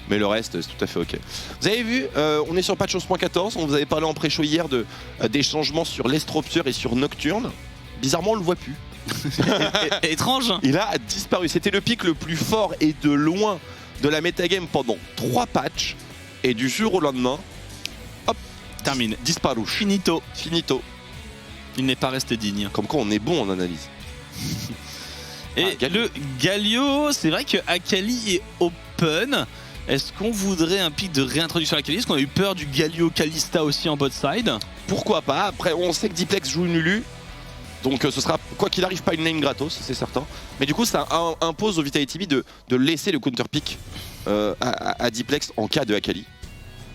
Mais le reste, c'est tout à fait ok. Vous avez vu, on est sur patch 11.14, on vous avait parlé en pré-show hier des changements sur l'Estropture et sur Nocturne. Bizarrement, on le voit plus. Étrange. Il a disparu. C'était le pic le plus fort et de loin de la metagame pendant 3 patchs. Et du jour au lendemain, hop, terminé. Disparu. Finito. Il n'est pas resté digne. Comme quoi on est bon en analyse. Et le Galio, c'est vrai que Akali est open. Est-ce qu'on voudrait un pic de réintroduction à Akali? Est-ce qu'on a eu peur du Galio Kalista aussi en bot side? Pourquoi pas? Après, on sait que Diplex joue une Lulu. Donc ce sera, quoi qu'il arrive, pas une lane gratos, c'est certain. Mais du coup, ça impose au Vitality de laisser le counter pick à Diplex en cas de Akali.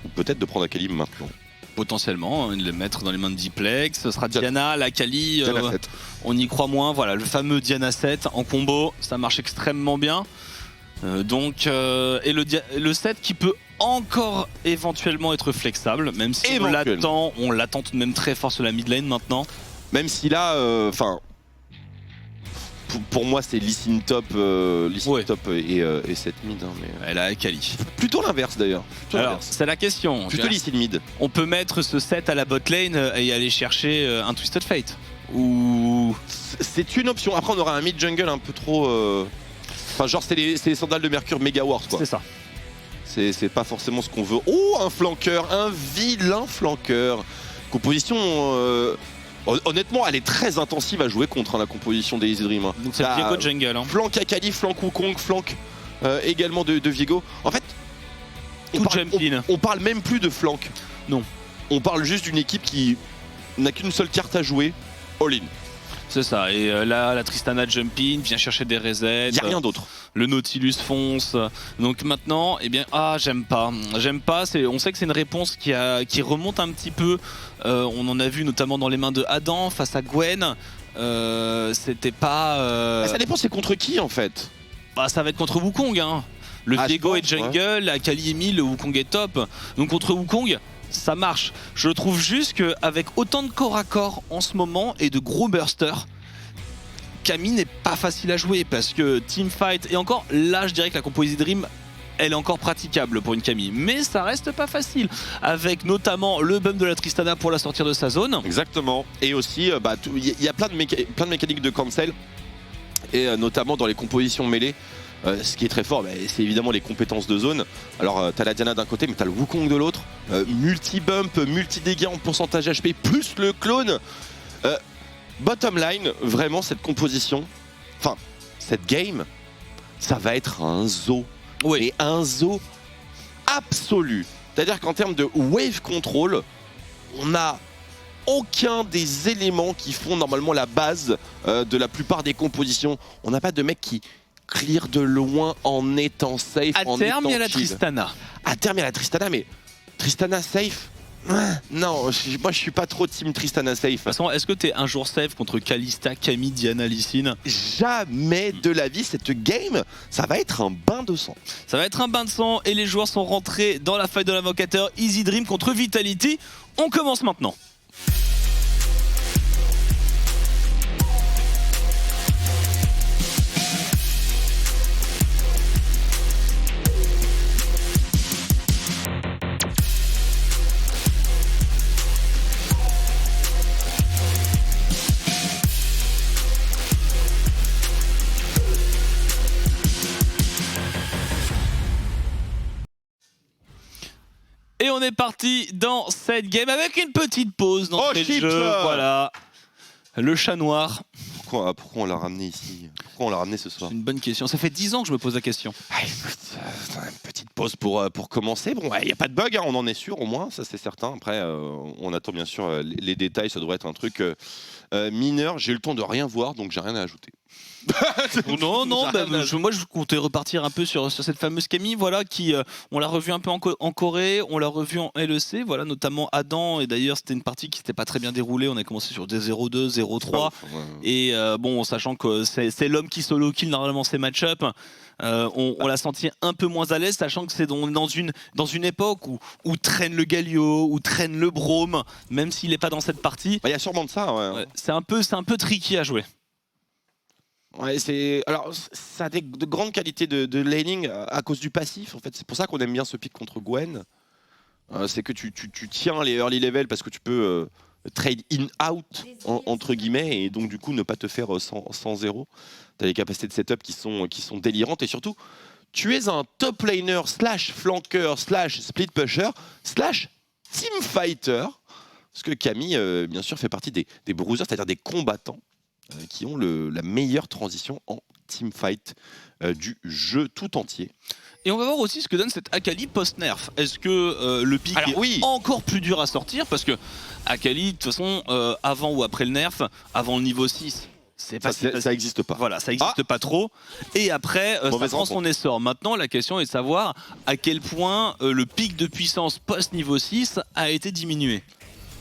Ou peut-être de prendre Akali maintenant. Potentiellement, de le mettre dans les mains de Diplex. Ce sera Diana, l'Akali, Diana 7. On y croit moins. Voilà, le fameux Diana 7 en combo, ça marche extrêmement bien. Et le set qui peut encore éventuellement être flexible, même si on l'attend tout de même très fort sur la mid lane maintenant. Même si là, pour moi c'est Lee Sin top, top et cette mid. Hein, mais... Elle a Akali. Plutôt l'inverse d'ailleurs. Alors c'est la question. Plutôt Lee Sin mid. On peut mettre ce set à la bot lane et aller chercher un Twisted Fate. Ou c'est une option. Après on aura un mid jungle un peu trop. Enfin genre c'est les sandales de Mercure Mega Wars quoi. C'est ça. C'est pas forcément ce qu'on veut. Oh un flanqueur, un vilain flanqueur. Composition. Honnêtement, elle est très intensive à jouer contre la composition des Easy Dream. Hein. Donc c'est Viego jungle. Hein. Flank Akali, flank Wukong, flank également de Viego. En fait, on parle même plus de flank. Non. On parle juste d'une équipe qui n'a qu'une seule carte à jouer, all-in. C'est ça, et là la Tristana jump in, vient chercher des resets. Il n'y a rien d'autre. Le Nautilus fonce. Donc maintenant, eh bien, j'aime pas. On sait que c'est une réponse qui remonte un petit peu. On en a vu notamment dans les mains de Adam face à Gwen. C'était pas. Ça dépend, c'est contre qui en fait? Ça va être contre Wukong. Hein. Le Viego est jungle, ouais. Akali est mid, le Wukong est top. Donc contre Wukong, ça marche. Je trouve juste qu'avec autant de corps à corps en ce moment et de gros bursters, Camille n'est pas facile à jouer parce que teamfight, et encore là je dirais que la compo Easy Dream elle est encore praticable pour une Camille, mais ça reste pas facile avec notamment le bump de la Tristana pour la sortir de sa zone. Exactement, et aussi il y a plein de mécaniques de cancel et notamment dans les compositions mêlées. Ce qui est très fort, c'est évidemment les compétences de zone. Alors t'as la Diana d'un côté mais t'as le Wukong de l'autre, multi-bump, multi-dégâts en pourcentage HP plus le clone. Bottom line, vraiment cette composition, enfin cette game, ça va être un zoo. Oui. Et un zoo absolu. C'est-à-dire qu'en termes de wave control, on n'a aucun des éléments qui font normalement la base de la plupart des compositions. On n'a pas de mec qui clear de loin en étant safe. À terme, il y a la Tristana. À terme, il y a la Tristana, mais Tristana safe? Non, moi je suis pas trop team Tristana safe. De toute façon, est-ce que t'es un jour safe contre Kalista, Camille, Diana, Lee Sin? Jamais de la vie. Cette game, ça va être un bain de sang. Ça va être un bain de sang et les joueurs sont rentrés dans la fight de l'invocateur. Easy Dream contre Vitality. On commence maintenant. Et on est parti dans cette game avec une petite pause dans le jeu. Voilà, le chat noir. Pourquoi on l'a ramené ici? Pourquoi on l'a ramené ce soir? C'est une bonne question. Ça fait 10 ans que je me pose la question. Écoute, petite pause pour commencer. Bon, il n'y a pas de bug, hein, on en est sûr au moins, ça c'est certain. Après, on attend bien sûr les détails, ça devrait être un truc mineur. J'ai eu le temps de rien voir, donc j'ai rien à ajouter. Non, moi je comptais repartir un peu sur cette fameuse Camille, voilà, qui on l'a revu un peu en Corée, on l'a revu en LEC, voilà, notamment Adam, et d'ailleurs c'était une partie qui n'était pas très bien déroulée, on a commencé sur des 0-2, 0-3, et bon, sachant que c'est l'homme qui solo kill normalement ces match-up, on l'a senti un peu moins à l'aise, sachant que c'est dans une époque où traîne le Galio, où traîne le Brome, même s'il n'est pas dans cette partie. Il y a sûrement de ça, ouais. C'est un peu tricky à jouer. Ouais, alors ça a de grandes qualités de laning à cause du passif. En fait, c'est pour ça qu'on aime bien ce pick contre Gwen. C'est que tu tiens les early level parce que tu peux trade in-out entre guillemets et donc du coup ne pas te faire 100-0. Tu as des capacités de setup qui sont délirantes et surtout tu es un top laner / flanker / split pusher / team fighter. Parce que Camille, bien sûr, fait partie des bruisers, c'est-à-dire des combattants qui ont la meilleure transition en teamfight du jeu tout entier. Et on va voir aussi ce que donne cette Akali post-nerf. Est-ce que le pick est encore plus dur à sortir? Parce que Akali, de toute façon, avant ou après le nerf, avant le niveau 6, ça n'existe pas. Voilà, ça n'existe pas trop. Et après, ça prend son essor. Maintenant, la question est de savoir à quel point le pic de puissance post-niveau 6 a été diminué.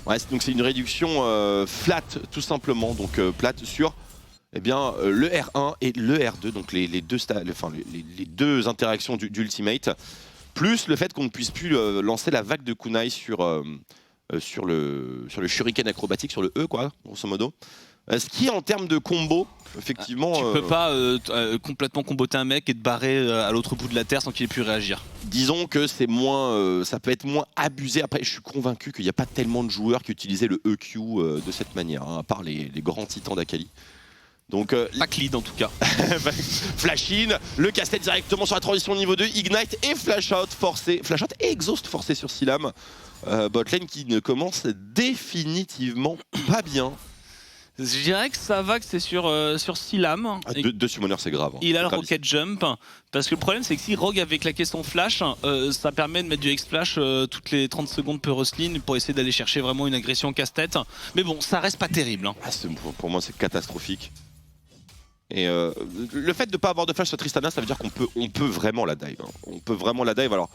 Ouais, donc c'est une réduction flat tout simplement, donc plate sur le R1 et le R2, donc les deux interactions d'ultimate, plus le fait qu'on ne puisse plus lancer la vague de kunai sur le shuriken acrobatique, sur le E quoi, grosso modo. Ce qui en termes de combo, effectivement... Tu peux pas complètement comboter un mec et te barrer à l'autre bout de la terre sans qu'il ait pu réagir. Disons que c'est moins, ça peut être moins abusé. Après, je suis convaincu qu'il n'y a pas tellement de joueurs qui utilisaient le EQ de cette manière, hein, à part les grands titans d'Akali. Donc, pas Cleed en tout cas. Flash in, le casse-tête directement sur la transition niveau 2, Ignite et Flash out forcé. Flash out et Exhaust forcé sur Silam. Botlane qui ne commence définitivement pas bien. Je dirais que ça va, que c'est sur Silam. Deux summoners, c'est grave. Il a le rocket jump. Parce que le problème, c'est que si Rogue avait claqué son flash, ça permet de mettre du X-Flash toutes les 30 secondes per Roselyne pour essayer d'aller chercher vraiment une agression casse-tête. Mais bon, ça reste pas terrible. Hein. Pour moi, c'est catastrophique. Et le fait de ne pas avoir de flash sur Tristana, ça veut dire qu'on peut vraiment la dive. Hein. On peut vraiment la dive. Alors,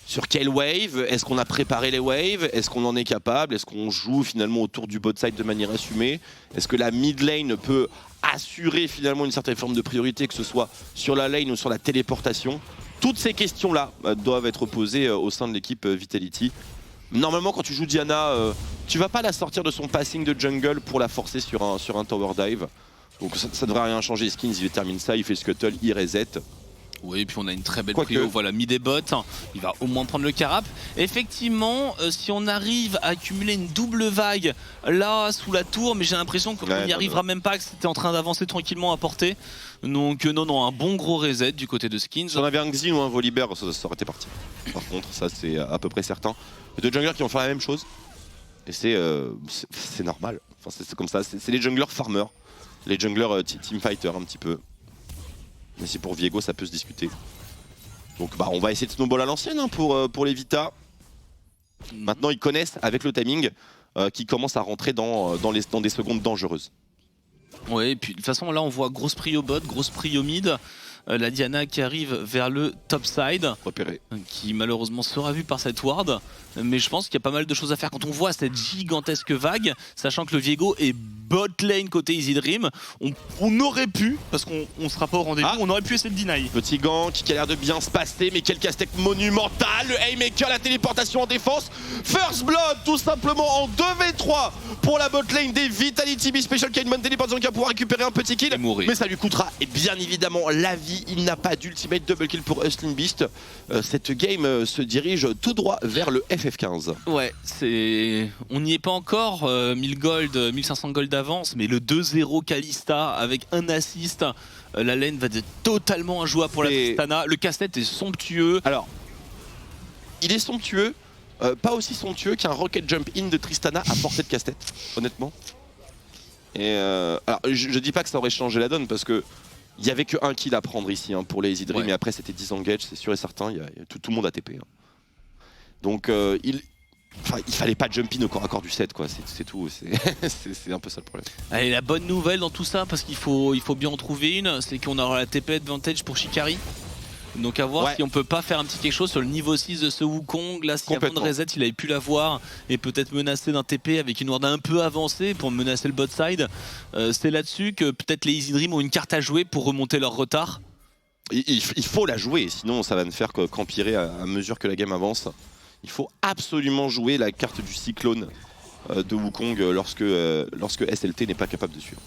sur quelle wave? Est-ce qu'on a préparé les waves? Est-ce qu'on en est capable? Est-ce qu'on joue finalement autour du bot side de manière assumée? Est-ce que la mid lane peut assurer finalement une certaine forme de priorité, que ce soit sur la lane ou sur la téléportation? Toutes ces questions-là doivent être posées au sein de l'équipe Vitality. Normalement, quand tu joues Diana, tu vas pas la sortir de son passing de jungle pour la forcer sur un tower dive. Donc ça devrait rien changer. Skins, il termine ça, il fait scuttle, il reset. Oui, et puis on a une très belle prio, voilà, mid et bot, il va au moins prendre le carap. Effectivement, si on arrive à accumuler une double vague là sous la tour, mais j'ai l'impression qu'on n'y arrivera même pas, que c'était en train d'avancer tranquillement à portée. Donc non, un bon gros reset du côté de Skins. Si on avait un Xin ou un Volibear, ça aurait été parti. Par contre, ça c'est à peu près certain. Il y a deux junglers qui vont faire la même chose. Et c'est normal, enfin, c'est comme ça, c'est les junglers farmers. Les junglers teamfighter un petit peu. Mais si pour Viego ça peut se discuter. Donc on va essayer de snowball à l'ancienne hein, pour les Vita. Maintenant ils connaissent avec le timing qui commence à rentrer dans des secondes dangereuses. Ouais, et puis de toute façon là on voit grosse prio bot, grosse prio mid. La Diana qui arrive vers le top side, repéré, qui malheureusement sera vue par cette ward, mais je pense qu'il y a pas mal de choses à faire quand on voit cette gigantesque vague, sachant que le Viego est bot lane côté Easy Dream. On aurait pu, parce qu'on sera pas au rendez-vous, on aurait pu essayer de deny. Petit gank qui a l'air de bien se passer, mais quel casse-tête monumental. Le Haymaker, la téléportation en défense, First Blood tout simplement en 2v3 pour la bot lane des Vitality. B-Special qui a une bonne téléportation qui va pouvoir récupérer un petit kill, mais ça lui coûtera et bien évidemment la vie. Il n'a pas d'ultimate double kill pour Hustling Beast. Cette game se dirige tout droit vers le FF15. Ouais, on n'y est pas encore. 1000 gold, 1500 gold d'avance, mais le 2-0 Kalista avec un assist. La lane va être totalement injouable pour la Tristana. Le casse-tête est somptueux. Alors, il est somptueux, pas aussi somptueux qu'un rocket jump in de Tristana à portée de casse-tête, honnêtement. Et alors, je dis pas que ça aurait changé la donne parce que Il n'y avait qu'un kill à prendre ici pour les Easy Dream, mais après c'était disengage, c'est sûr et certain, tout le monde a TP. Donc il fallait pas jump in au corps à corps du set, quoi. C'est tout, c'est un peu ça le problème. Allez, la bonne nouvelle dans tout ça, parce qu'il faut bien en trouver une, c'est qu'on aura la TP advantage pour Shikari. Donc à voir si on peut pas faire un petit quelque chose sur le niveau 6 de ce Wukong. Là, si avant de reset il avait pu l'avoir et peut-être menacer d'un TP avec une ward un peu avancée pour menacer le bot side, c'est là-dessus que peut-être les Easy Dream ont une carte à jouer pour remonter leur retard. Il faut la jouer, sinon ça va ne faire qu'empirer à mesure que la game avance. Il faut absolument jouer la carte du cyclone de Wukong lorsque SLT n'est pas capable de suivre.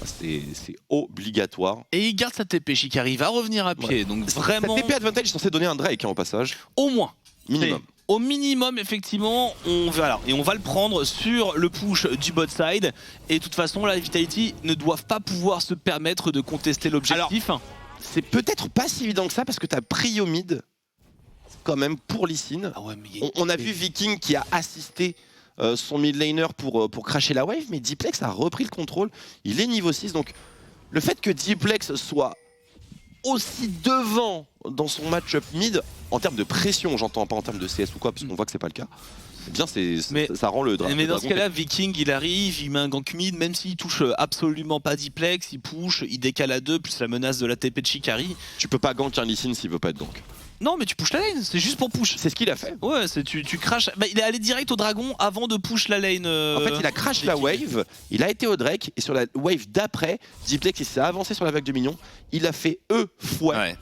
C'est obligatoire. Et il garde sa TP, Shikari, il va revenir à pied. Donc vraiment. Sa TP advantage est censé donner un Drake au passage. Au moins. Minimum. Au minimum, effectivement, on va le prendre sur le push du bot side. Et de toute façon, la Vitality ne doivent pas pouvoir se permettre de contester l'objectif. C'est peut-être pas si évident que ça parce que t'as prio mid quand même pour Lee Sin. Ah ouais, on a vu Viking qui a assisté son mid laner pour crasher la wave, mais Diplex a repris le contrôle. Il est niveau 6, donc le fait que Diplex soit aussi devant dans son match-up mid, en termes de pression, j'entends pas en termes de CS ou quoi, parce qu'on voit que c'est pas le cas, eh bien ça rend le dragon. Mais dans ce cas-là, Viking il arrive, il met un gank mid, même s'il touche absolument pas Diplex, il push, il décale à 2, plus la menace de la TP de Shikari. Tu peux pas gank un Lee Sin s'il veut pas être gank. Non mais tu pushes la lane, c'est juste pour push. C'est ce qu'il a fait. Ouais, tu crashes. Bah, il est allé direct au dragon avant de push la lane. En fait, il a crash la wave, il a été au Drake, et sur la wave d'après, Diplex il s'est avancé sur la vague de minions, il a fait fois. Ouais.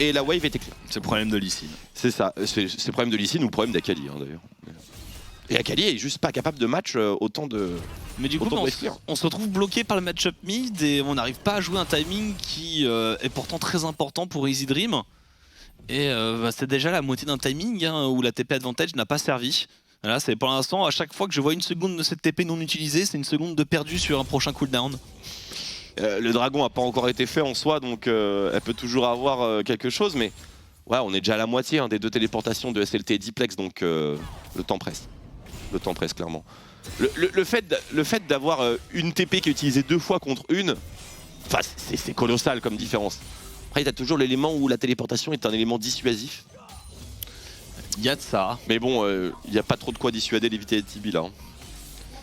Et la wave était claire. C'est le problème de Lee Sin. C'est ça, c'est le problème de Lee Sin ou le problème d'Akali d'ailleurs. Et Akali est juste pas capable de match autant de. Mais du coup, on se retrouve bloqué par le match-up mid et on n'arrive pas à jouer un timing qui est pourtant très important pour Easy Dream. Et c'est déjà la moitié d'un timing où la TP advantage n'a pas servi. Là, c'est pour l'instant, à chaque fois que je vois une seconde de cette TP non utilisée, c'est une seconde de perdu sur un prochain cooldown. Le dragon n'a pas encore été fait en soi, donc elle peut toujours avoir quelque chose, mais ouais, on est déjà à la moitié des 2 téléportations de SLT et Diplex, donc le temps presse. Le temps presse clairement. Le fait d'avoir une TP qui est utilisée 2 fois contre une, c'est colossal comme différence. Après, il y a toujours l'élément où la téléportation est un élément dissuasif. Il y a de ça. Mais bon, il n'y a pas trop de quoi dissuader les Vitality là,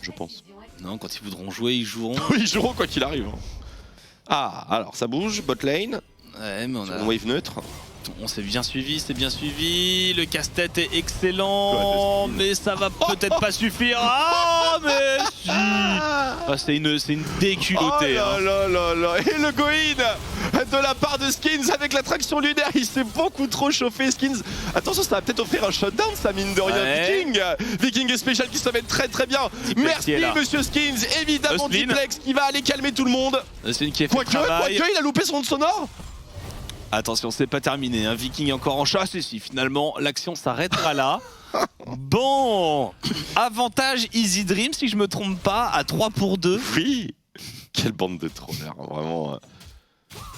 je pense. Non, quand ils voudront jouer, ils joueront. Ils joueront quoi qu'il arrive. Ah, alors ça bouge, bot lane. Ouais, mais on a... wave neutre. On s'est bien suivi, c'est bien suivi. Le casse-tête est excellent, mais ça va peut-être pas suffire. Ah, mais si c'est une déculottée. Oh là là là. Et le go-in de la part de Skins avec la traction lunaire, il s'est beaucoup trop chauffé. Skins, attention, ça va peut-être offrir un shutdown, ça mine de rien. Viking est spécial qui se met très très bien. Diplex. Merci monsieur Skins. Évidemment Diplex qui va aller calmer tout le monde. C'est une qui est fait travail. Quoique, il a loupé son sonore. Attention, c'est pas terminé, Viking est encore en chasse, et si finalement l'action s'arrêtera là. Bon, avantage Easy Dream si je me trompe pas, à 3 pour 2. Oui. Quelle bande de trollers, vraiment.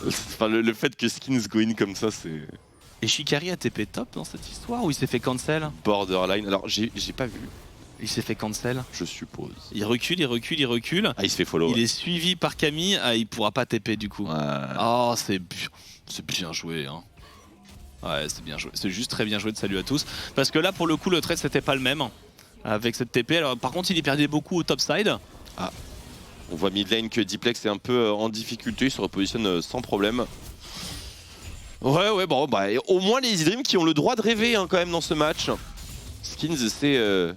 Enfin, le fait que Skins go in comme ça, c'est... Et Shikari a TP top dans cette histoire ou il s'est fait cancel? Borderline, alors j'ai pas vu. Il s'est fait cancel, je suppose. Il recule, il recule, il recule. Ah, il se fait follow. Il est suivi par Camille, il pourra pas TP du coup. Oh, c'est bien joué. Ouais, c'est bien joué. C'est juste très bien joué de salut à tous. Parce que là, pour le coup, le trade, c'était pas le même avec cette TP. Alors, par contre, il y perdait beaucoup au top side. Ah. On voit mid lane que Diplex est un peu en difficulté. Il se repositionne sans problème. Ouais, bon, bah, au moins les Easy Dream qui ont le droit de rêver quand même dans ce match. Skins, c'est...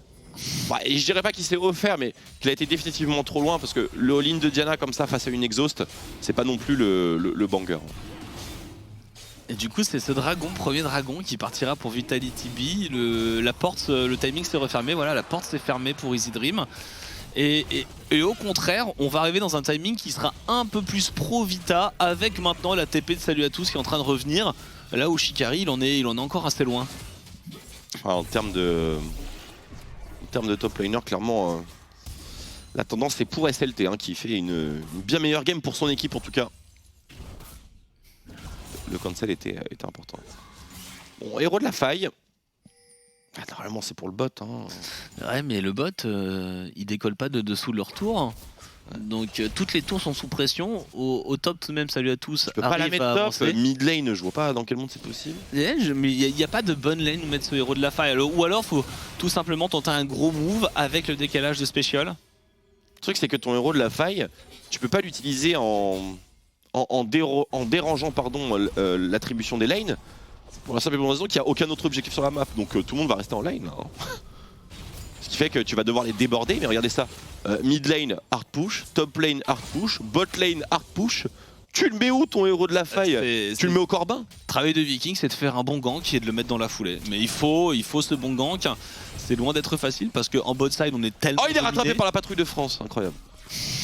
et je dirais pas qu'il s'est offert, mais qu'il a été définitivement trop loin parce que le all-in de Diana comme ça face à une exhaust, c'est pas non plus le banger. Et du coup, c'est ce dragon, premier dragon, qui partira pour Vitality B. Le timing s'est refermé, voilà, la porte s'est fermée pour Easy Dream. Et au contraire, on va arriver dans un timing qui sera un peu plus pro-Vita, avec maintenant la TP de salut à tous qui est en train de revenir. Là où Shikari, il en est encore assez loin. En termes de top laner, clairement, la tendance est pour SLT, qui fait une bien meilleure game pour son équipe en tout cas. Le cancel était important. Bon, héros de la faille. Normalement c'est pour le bot. Ouais, mais le bot, il décolle pas de dessous de leur tour. Donc toutes les tours sont sous pression. Au top tout de même, salut à tous. Je peux pas la mettre top. Mid lane, je vois pas dans quel monde c'est possible. Mais il n'y a pas de bonne lane où mettre ce héros de la faille. Ou alors faut tout simplement tenter un gros move avec le décalage de spécial. Le truc c'est que ton héros de la faille, tu peux pas l'utiliser en dérangeant l'attribution des lanes. Pour la simple et bonne raison qu'il n'y a aucun autre objectif sur la map. Donc tout le monde va rester en lane. Hein. Ce qui fait que tu vas devoir les déborder, mais regardez ça. Mid lane, hard push, top lane, hard push, bot lane, hard push. Tu le mets où ton héros de la faille? Tu le mets au Corbin? Travail de Viking, c'est de faire un bon gank et de le mettre dans la foulée. Mais il faut ce bon gank. C'est loin d'être facile parce qu'en bot side, on est tellement. Oh, il est rattrapé par la patrouille de France, incroyable.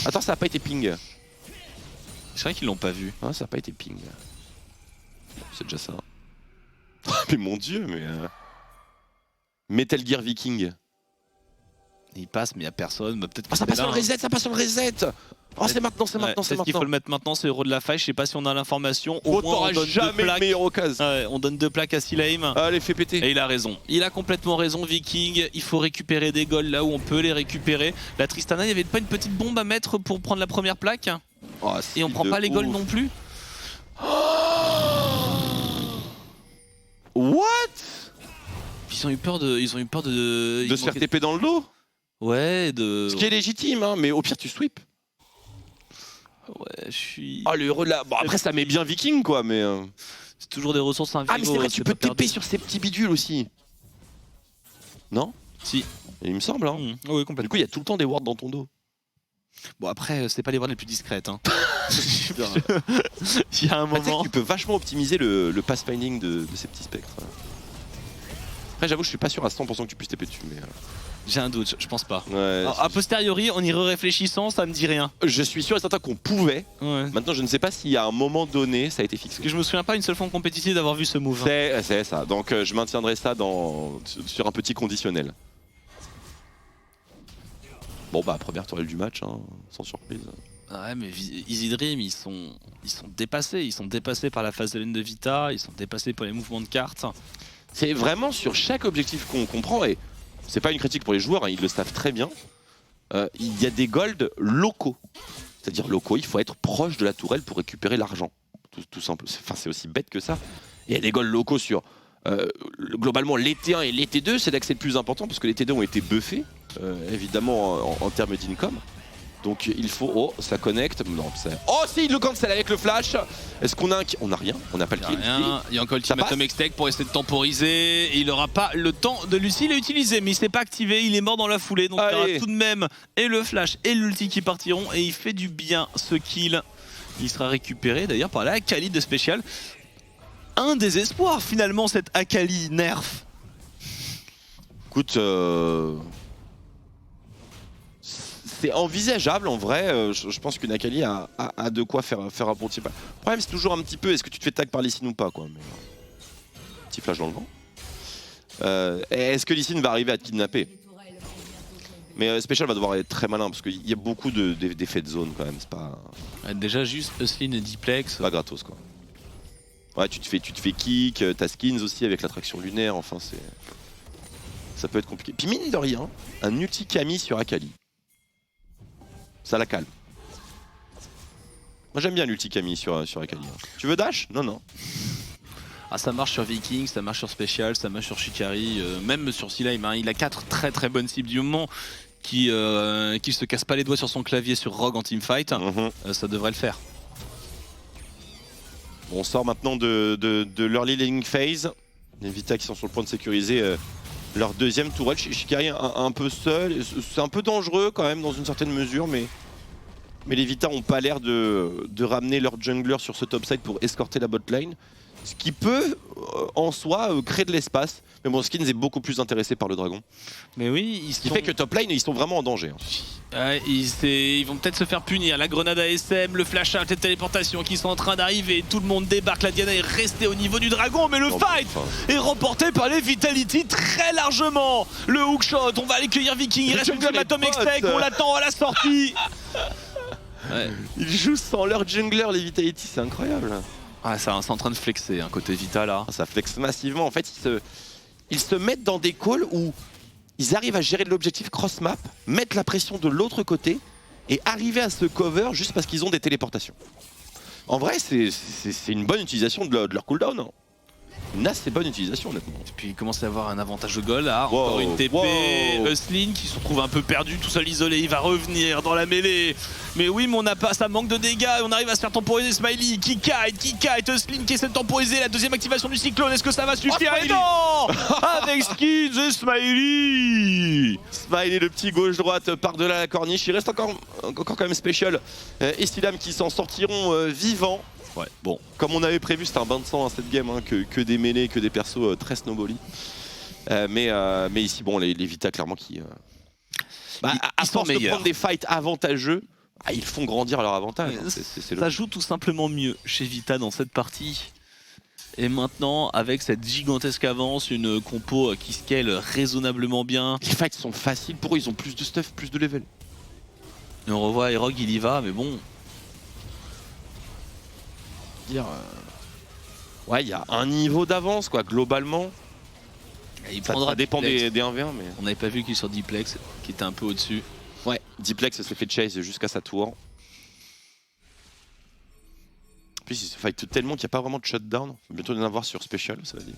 Attends, ça a pas été ping. C'est vrai qu'ils l'ont pas vu. Ah, ça a pas été ping. C'est déjà ça. Mais mon dieu, mais. Metal Gear Viking. Il passe, mais il n'y a personne. Bah, peut-être. Oh, ça passe sur le reset, ça passe sur le reset. Oh, c'est maintenant, c'est maintenant, c'est maintenant. Il faut le mettre maintenant, c'est héros de la faille. Je sais pas si on a l'information. Au moins, on donne jamais le meilleur occasion. Ouais, on donne 2 plaques à Silheim. Allez, fais péter. Et il a raison. Il a complètement raison, Viking. Il faut récupérer des golds là où on peut les récupérer. La Tristana, il n'y avait pas une petite bombe à mettre pour prendre la première plaque. Oh, et on prend pas les golds non plus. What? Ils ont eu peur de se faire TP dans le dos. Ouais, Ce qui est légitime, hein, mais au pire tu sweep. Ouais, je suis. Ah, le héros de la. Bon, après ça met bien Viking quoi, mais. C'est toujours des ressources invivables. Ah, mais c'est vrai, tu peux TP sur ces petits bidules aussi. Non? Si. Il me semble, hein. Oui, complètement. Du coup, il y a tout le temps des wards dans ton dos. Bon, après, c'est pas les wards les plus discrètes. Hein. Il y a un moment. Tu peux vachement optimiser le pathfinding de ces petits spectres. Après, j'avoue, je suis pas sûr à 100% que tu puisses TP dessus, mais. J'ai un doute, je pense pas. Ouais, a posteriori, en y réfléchissant, ça me dit rien. Je suis sûr et certain qu'on pouvait. Ouais. Maintenant, je ne sais pas si à un moment donné, ça a été fixé. Parce que je me souviens pas une seule fois en compétitif d'avoir vu ce move. C'est ça. Donc, je maintiendrai ça sur un petit conditionnel. Bon, bah, première tourelle du match, hein, sans surprise. Ouais, mais Easy Dream, ils sont dépassés. Ils sont dépassés par la phase de lane de Vita, ils sont dépassés par les mouvements de cartes. C'est vraiment sur chaque objectif qu'on comprend, et c'est pas une critique pour les joueurs, hein, ils le savent très bien. Il y a des golds locaux. C'est-à-dire locaux, il faut être proche de la tourelle pour récupérer l'argent. Tout simple. Enfin, c'est aussi bête que ça. Et il y a des golds locaux sur globalement les T1 et les T2, c'est là que c'est le plus important parce que les T2 ont été buffés, évidemment en termes d'income. Donc il faut... Oh, ça connecte. Non, oh si, il le cancel avec le flash. Est-ce qu'on a un... On n'a rien, on n'a pas le kill. Il y a encore Ultimatum Extech pour essayer de temporiser. Et il n'aura pas le temps de Lucie l'a utilisé, mais il s'est pas activé, il est mort dans la foulée. Donc il y aura tout de même et le flash et l'ulti qui partiront. Et il fait du bien ce kill. Il sera récupéré d'ailleurs par la Akali de Spécial. Un désespoir finalement cette Akali nerf. Écoute... C'est envisageable en vrai, je pense que Akali a de quoi faire un bon type. Le problème c'est toujours un petit peu, est-ce que tu te fais tag par Lee Sin ou pas quoi, mais, petit flash dans le vent. Est-ce que Lee Sin va arriver à te kidnapper? Mais Special va devoir être très malin parce qu'il y a beaucoup d'effets de zone quand même, c'est pas... Déjà juste Uslin et Diplex. Pas gratos quoi. Ouais, tu te fais kick, t'as skins aussi avec l'attraction lunaire, enfin c'est... Ça peut être compliqué. Puis mine de rien, un ulti Kami sur Akali. Ça la calme. Moi j'aime bien l'ulti Kami sur Akali. Tu veux dash? Non, non. Ah, ça marche sur Viking, ça marche sur Special, ça marche sur Shikari, même sur Silheim. Hein. Il a 4 très bonnes cibles du moment qu'il se casse pas les doigts sur son clavier sur Rogue en teamfight. Ça devrait le faire. Bon, on sort maintenant de l'early laning phase. Les Vita qui sont sur le point de sécuriser leur deuxième tourelle. Shikari un peu seul, c'est un peu dangereux quand même dans une certaine mesure, mais les Vita n'ont pas l'air de ramener leur jungler sur ce top side pour escorter la bot lane. Ce qui peut en soi créer de l'espace. Mais bon, Skins est beaucoup plus intéressé par le dragon. Mais oui, ce qui fait que top lane, ils sont vraiment en danger. Hein. Ils vont peut-être se faire punir. La grenade ASM, le flash out et téléportation qui sont en train d'arriver. Tout le monde débarque. La Diana est restée au niveau du dragon. Mais le fight est remporté par les Vitality très largement. Le hookshot, on va aller cueillir Viking. Il reste une Ultimatum Extech. On l'attend à la sortie. Ouais. Ils jouent sans leur jungler, les Vitality. C'est incroyable. Ah, c'est en train de flexer, un côté Vita là. Ça flexe massivement. En fait, ils se mettent dans des calls où ils arrivent à gérer l'objectif cross-map, mettre la pression de l'autre côté et arriver à se cover juste parce qu'ils ont des téléportations. En vrai, c'est une bonne utilisation de leur cooldown. Hein. Une assez bonne utilisation, honnêtement. Et puis il commence à avoir un avantage de goal là, encore une TP, Hustlin qui se retrouve un peu perdu, tout seul isolé, il va revenir dans la mêlée. Mais oui, mais on n'a pas, ça manque de dégâts, on arrive à se faire temporiser Smiley, qui kite, Hustlin qui essaie de temporiser la deuxième activation du cyclone, est-ce que ça va suffire? Et non avec Skins et Smiley. Smiley, le petit gauche-droite par-delà la corniche, il reste encore quand même Special et Stilam qui s'en sortiront vivants. Ouais, bon, comme on avait prévu, c'était un bain de sang à cette game, hein, que des mêlées, que des persos très snowbally. Mais ici, bon, les Vita, clairement, qui. À force de prendre des fights avantageux, ils font grandir leur avantage. Hein, ça joue tout simplement mieux chez Vita dans cette partie. Et maintenant, avec cette gigantesque avance, une compo qui scale raisonnablement bien. Les fights sont faciles pour eux, ils ont plus de stuff, plus de level. Et on revoit Herog, il y va, mais bon. Ouais, il y a un niveau d'avance quoi, globalement. Ça dépend des 1v1, mais. On n'avait pas vu qu'il est sur Diplex, qui était un peu au-dessus. Ouais, Diplex s'est fait chase jusqu'à sa tour. En plus, il se fight tellement qu'il n'y a pas vraiment de shutdown. Il faut bientôt en avoir sur Special, ça va dire.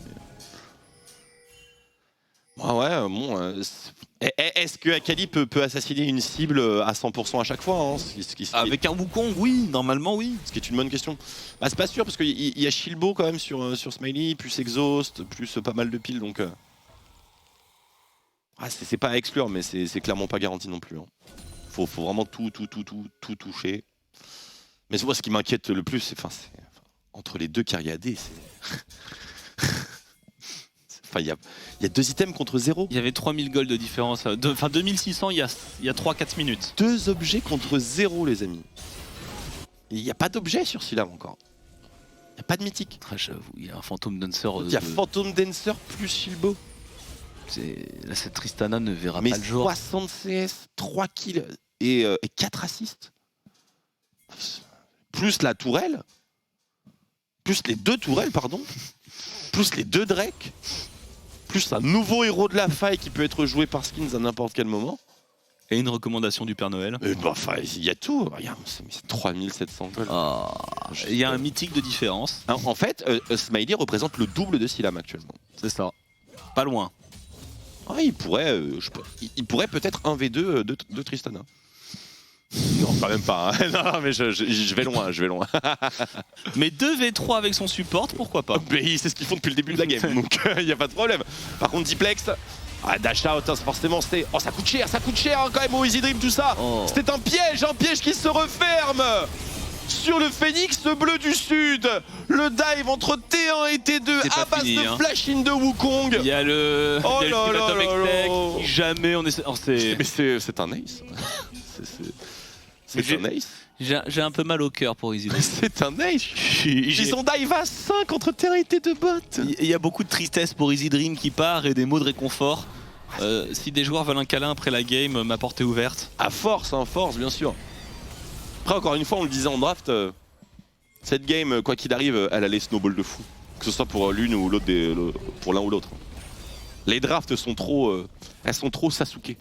Est-ce que Akali peut assassiner une cible à 100% à chaque fois hein, Avec un Wukong, oui, normalement oui. Ce qui est une bonne question. Bah, c'est pas sûr parce qu'il y a Shilbo quand même sur Smiley, plus Exhaust, plus pas mal de piles donc. C'est pas à exclure, mais c'est clairement pas garanti non plus. Hein. Faut vraiment tout toucher. Mais moi, ce qui m'inquiète le plus, c'est entre les deux Kyriadé, c'est. Enfin, il y a 2 items contre 0. Il y avait 3000 gold de différence. Enfin, 2600 il y a 3-4 minutes. 2 objets contre 0, les amis. Il n'y a pas d'objet sur Silam encore. Il n'y a pas de mythique. J'avoue, il y a un Phantom Dancer. Il y a Phantom Dancer plus Shilbo. Là, cette Tristana ne verra mais pas le jour. 60 CS, 3 kills et 4 assists. Plus la tourelle. Plus les 2 tourelles, pardon. Plus les 2 Drake. Plus un nouveau héros de la faille qui peut être joué par Skins à n'importe quel moment. Et une recommandation du Père Noël. Il y a tout. Regarde, c'est 3700 gold. Il y a un mythique de différence. En fait, Smiley représente le double de Silam actuellement. C'est ça. Pas loin. Il pourrait peut-être 1v2 de Tristana. Non, quand même pas. Hein. Non, mais je vais loin, Mais 2v3 avec son support, pourquoi pas? C'est ce qu'ils font depuis le début de la game, donc il n'y a pas de problème. Par contre, Diplex, dash out, hein, forcément, c'était. Ça coûte cher hein, quand même au Easy Dream, tout ça. C'était un piège qui se referme sur le Phoenix bleu du Sud. Le dive entre T1 et T2 à base de flash-in de Wukong. Il y a le. Jamais on est. Mais c'est un ace. C'est un ace. J'ai un peu mal au cœur pour Easy Dream. C'est un ace. Ils ont dive à 5 contre T1 et T2 bot. Il y a beaucoup de tristesse pour Easy Dream qui part et des mots de réconfort. Si des joueurs veulent un câlin après la game, ma porte est ouverte. À force, bien sûr. Après, encore une fois, on le disait en draft, cette game, quoi qu'il arrive, elle allait snowball de fou. Que ce soit pour l'une ou l'autre, pour l'un ou l'autre. Les drafts sont trop, elles sont trop Sasuke.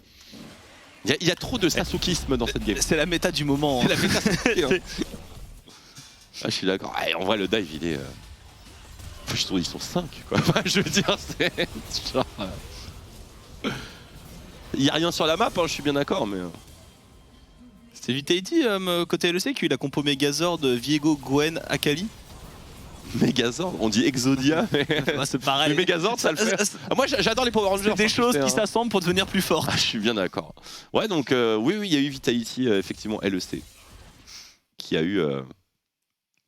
Il y a trop de Sasukisme dans cette game. C'est la méta du moment. C'est la méta Sasuke. Hein. Je suis d'accord. En vrai, le dive, il est. Je trouve qu'ils sont 5, quoi. Je veux dire, c'est. Genre. Il n'y a rien sur la map, hein, je suis bien d'accord, mais. C'est Vitality côté LEC qui a eu la compo Megazord, Viego, Gwen, Akali. Megazord, on dit Exodia, mais c'est pareil. Le Megazord, ça le fait. Moi, j'adore les Power Rangers. C'est des choses qui s'assemblent pour devenir plus fort. Je suis bien d'accord. Ouais, donc oui, il y a eu Vitality, effectivement, LEC, qui a eu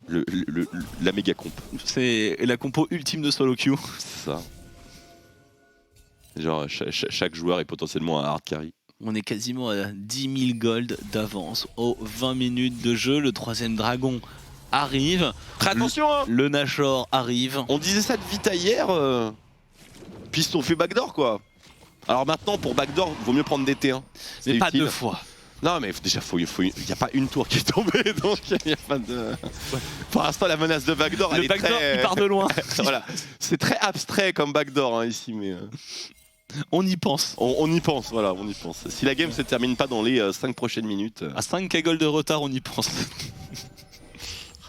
la méga comp. C'est la compo ultime de solo queue. C'est ça. Genre, chaque joueur est potentiellement un hard carry. On est quasiment à 10 000 gold d'avance aux 20 minutes de jeu. Le 3ème dragon arrive. Très attention hein. Le Nashor arrive. On disait ça de Vita hier, puis ils se sont fait backdoor quoi. Alors maintenant pour backdoor, il vaut mieux prendre des T1. Mais pas 2 fois. Non mais déjà il n'y a pas une tour qui est tombée donc il n'y a pas de... Pour l'instant la menace de backdoor, il part de loin. Voilà. C'est très abstrait comme backdoor hein, ici mais... On y pense. On y pense, voilà, on y pense. Si la game se termine pas dans les 5 prochaines minutes... À 5 Kaggle de retard, on y pense.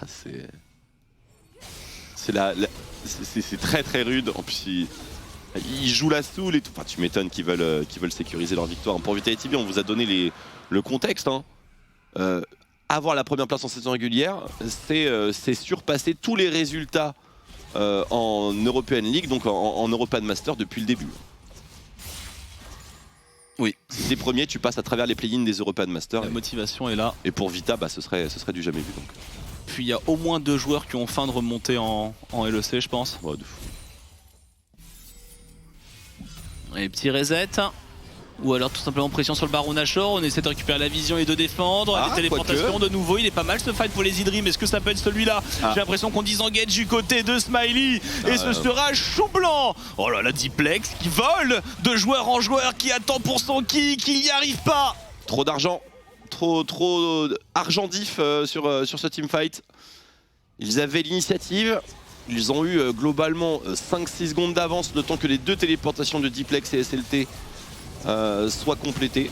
C'est très très rude. En plus, ils jouent la soul et tout. Enfin, tu m'étonnes qu'ils veulent sécuriser leur victoire. Pour Vitality, on vous a donné le contexte. Hein. Avoir la première place en saison régulière, c'est surpasser tous les résultats en European League, donc en European Master depuis le début. Oui. Si t'es premier, tu passes à travers les play-ins des European Masters. La motivation est là. Et pour Vita, ce serait du jamais vu. Donc. Puis il y a au moins 2 joueurs qui ont faim de remonter en LEC, je pense. Ouais, de fou. Et petit reset. Ou alors tout simplement pression sur le Baron Nashor, on essaie de récupérer la vision et de défendre. Les téléportations de nouveau, il est pas mal ce fight pour les Idrim. Est-ce que ça peut être celui-là? J'ai l'impression qu'on disengage du côté de Smiley. Et ce sera chou blanc. Oh là là, Diplex qui vole de joueur en joueur, qui attend pour son kick, qui n'y arrive pas. Trop d'argent, trop argent diff sur ce teamfight. Ils avaient l'initiative. Ils ont eu globalement 5-6 secondes d'avance, le temps que les 2 téléportations de Diplex et SLT soient complétées.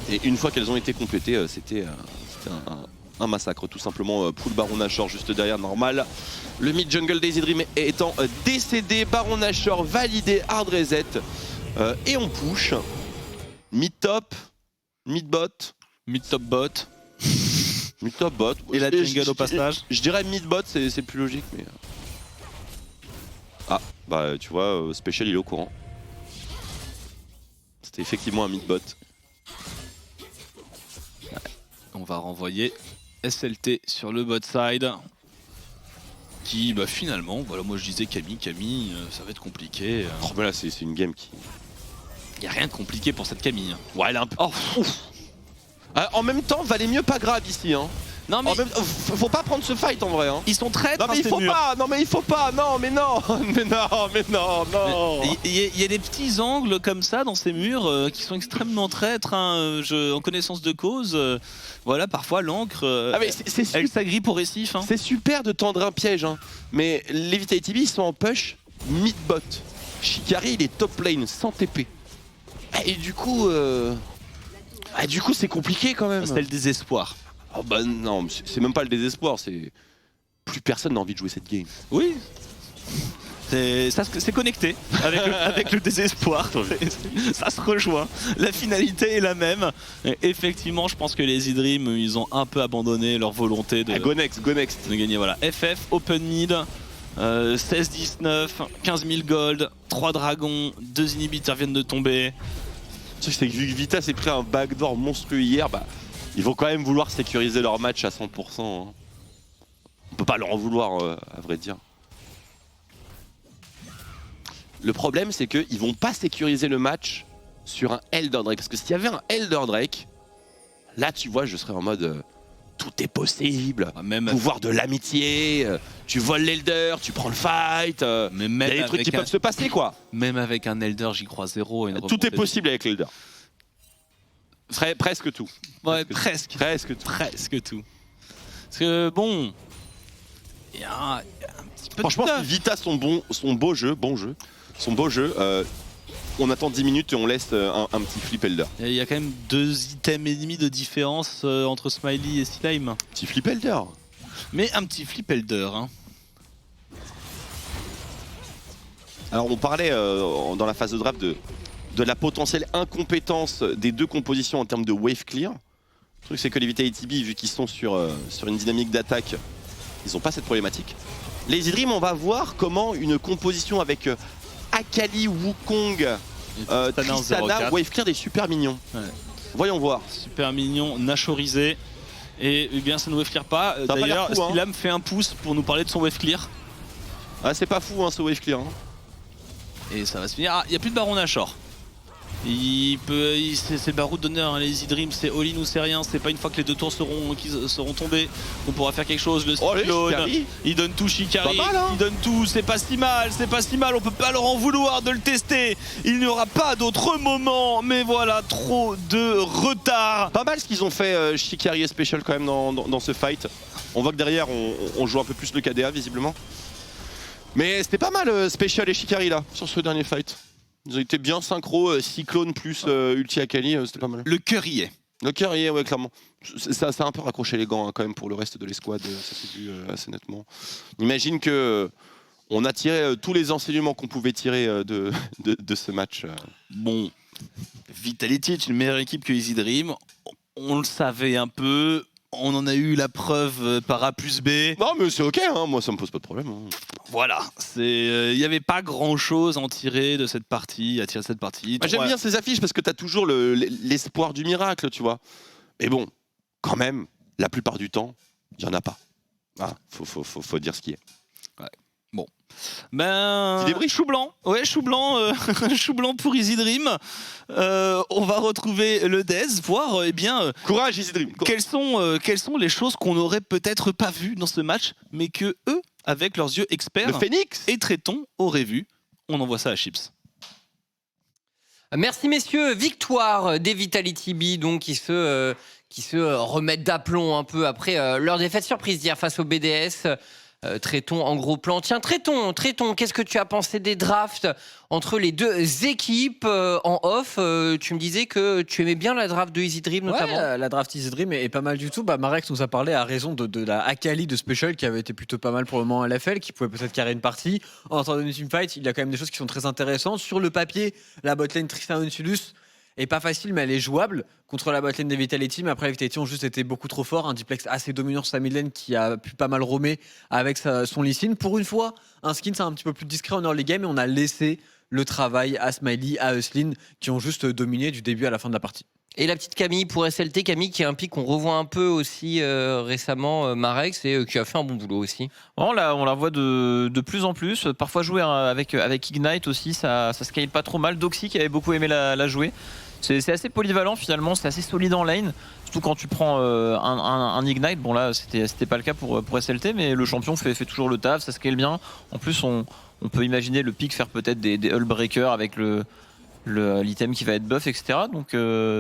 Et une fois qu'elles ont été complétées, c'était un massacre tout simplement pour le Baron Nashor juste derrière, normal. Le mid jungle des Idrim étant décédé, Baron Nashor validé, hard reset. Et on push. Mid top, mid bot. Mid top bot. Mid top bot. Et la jungle au passage. Je dirais mid bot, c'est plus logique, mais... Ah, bah tu vois, Special il est au courant. C'était effectivement un mid-bot. Ouais. On va renvoyer SLT sur le bot side. Qui, finalement, voilà, moi je disais Camille, ça va être compliqué. Oh, mais là c'est une game qui... Il n'y a rien de compliqué pour cette Camille. Ouais, elle est un peu... Oh, en même temps, valait mieux pas grave ici. Hein. Non mais faut pas prendre ce fight en vrai. Hein. Ils sont très non mais il faut pas. Non mais il faut pas. Non mais non. mais non. Il y a des petits angles comme ça dans ces murs qui sont extrêmement traîtres. Hein. En connaissance de cause, voilà, parfois l'encre, elle s'agrippe pour récif. Hein. C'est super de tendre un piège. Hein. Mais les Vitality ils sont en push mid-bot. Shikari il est top lane sans TP. Et du coup, c'est compliqué quand même. C'est le désespoir. Oh bah non, c'est même pas le désespoir, c'est... Plus personne n'a envie de jouer cette game. Oui. C'est connecté avec le désespoir. Ça se rejoint. La finalité est la même. Et effectivement, je pense que les Idrim, ils ont un peu abandonné leur volonté de... Go next. De gagner, voilà. FF, open mid, 16-19, 15 000 gold, 3 dragons, 2 inhibiteurs viennent de tomber. Tu sais, c'est que vu que Vita s'est pris un backdoor monstrueux hier, ils vont quand même vouloir sécuriser leur match à 100%. Hein. On peut pas leur en vouloir, à vrai dire. Le problème, c'est qu'ils vont pas sécuriser le match sur un Elder Drake. Parce que s'il y avait un Elder Drake, là, tu vois, je serais en mode... tout est possible. Même pouvoir de l'amitié, tu voles l'Elder, tu prends le fight. Mais il y a des trucs qui peuvent se passer, quoi. Même avec un Elder, j'y crois zéro. Tout est possible avec l'Elder. Presque tout. Ouais, presque tout. Parce que bon, il y a un petit peu franchement, de Vita son beau jeu, on attend 10 minutes et on laisse un petit flip Elder. Il y a quand même 2 items et demi de différence entre Smiley et Slime. Petit flip Elder. Mais un petit flip Elder. Hein. Alors on parlait dans la phase de draft de la potentielle incompétence des 2 compositions en termes de wave clear. Le truc c'est que les Vitality B, vu qu'ils sont sur une dynamique d'attaque, ils n'ont pas cette problématique. Les Idrim, on va voir comment une composition avec Akali, Wukong, Tristana, wave clear des super mignons. Ouais. Voyons voir. Super mignon, nachorisé. Et bien ça ne wave clear pas. D'ailleurs, Stilam fait un pouce pour nous parler de son wave clear. Ah, c'est pas fou ce wave clear. Hein. Et ça va se finir. Ah, il n'y a plus de Baron Nashor. C'est le baroud d'honneur, hein, les Idrim, c'est all-in ou c'est rien, c'est pas une fois que les 2 tours seront tombés qu'on pourra faire quelque chose. Le cyclone, il donne tout Shikari, hein. Il donne tout, c'est pas si mal, on peut pas leur en vouloir de le tester. Il n'y aura pas d'autre moment, mais voilà, trop de retard. Pas mal ce qu'ils ont fait Shikari et Special quand même dans ce fight. On voit que derrière on joue un peu plus le KDA visiblement. Mais c'était pas mal Special et Shikari là, sur ce dernier fight. Ils ont été bien synchro, Cyclone plus Ulti Akali, c'était pas mal. Le cœur y est. Le cœur y est, ouais, clairement. Ça a un peu raccroché les gants quand même pour le reste de l'escouade, ça s'est vu assez nettement. Imagine que on a tiré tous les enseignements qu'on pouvait tirer de ce match. Bon, Vitality est une meilleure équipe que Easy Dream. On le savait un peu. On en a eu la preuve par A plus B. Non, mais c'est ok, hein, moi ça me pose pas de problème. Hein. Voilà, il n'y avait pas grand-chose à en tirer de cette partie, à tirer de cette partie. Bah, j'aime bien ces affiches parce que tu as toujours l'espoir du miracle, tu vois. Mais bon, quand même, la plupart du temps, il n'y en a pas. Ah, faut dire ce qui est. Ouais. Bon. Ben, débris. chou blanc. Ouais, chou blanc, chou blanc pour Easy Dream. On va retrouver le Dez, voir courage Easy Dream. Quelles sont les choses qu'on n'aurait peut-être pas vues dans ce match, mais que eux, avec leurs yeux experts, le Phoenix et Tréton auraient vu. On envoie ça à Chips. Merci messieurs, victoire des Vitality B donc qui se remettent d'aplomb un peu après leur défaite surprise d'hier face au BDS. Tréton en gros plan. Tiens Tréton, qu'est-ce que tu as pensé des drafts entre les deux équipes en off? Tu me disais que tu aimais bien la draft de Easy Dream notamment. Ouais, la draft Easy Dream est pas mal du tout. Marek nous a parlé à raison de la Akali de Special qui avait été plutôt pas mal pour le moment à LFL, qui pouvait peut-être carrer une partie. En temps de teamfight, il y a quand même des choses qui sont très intéressantes. Sur le papier, la botlane Tristan Unsulus est pas facile, mais elle est jouable contre la botlane des Vitality. Mais après, les Vitality ont juste été beaucoup trop forts. Un Diplex assez dominant sur sa midlane qui a pu pas mal roamer avec son Lee Sin. Pour une fois, un skin c'est un petit peu plus discret en early game et on a laissé le travail à Smiley, à Uslin qui ont juste dominé du début à la fin de la partie. Et la petite Camille pour SLT, Camille qui est un pic qu'on revoit un peu aussi récemment, Marex, et qui a fait un bon boulot aussi. On la voit de plus en plus. Parfois jouer avec Ignite aussi, ça scale pas trop mal. Doxy qui avait beaucoup aimé la jouer. C'est assez polyvalent finalement, c'est assez solide en lane. Surtout quand tu prends un Ignite. Bon là, c'était pas le cas pour SLT, mais le champion fait toujours le taf, ça scale bien. En plus, on peut imaginer le pick faire peut-être des Hull Breakers avec l'item qui va être buff, etc. Donc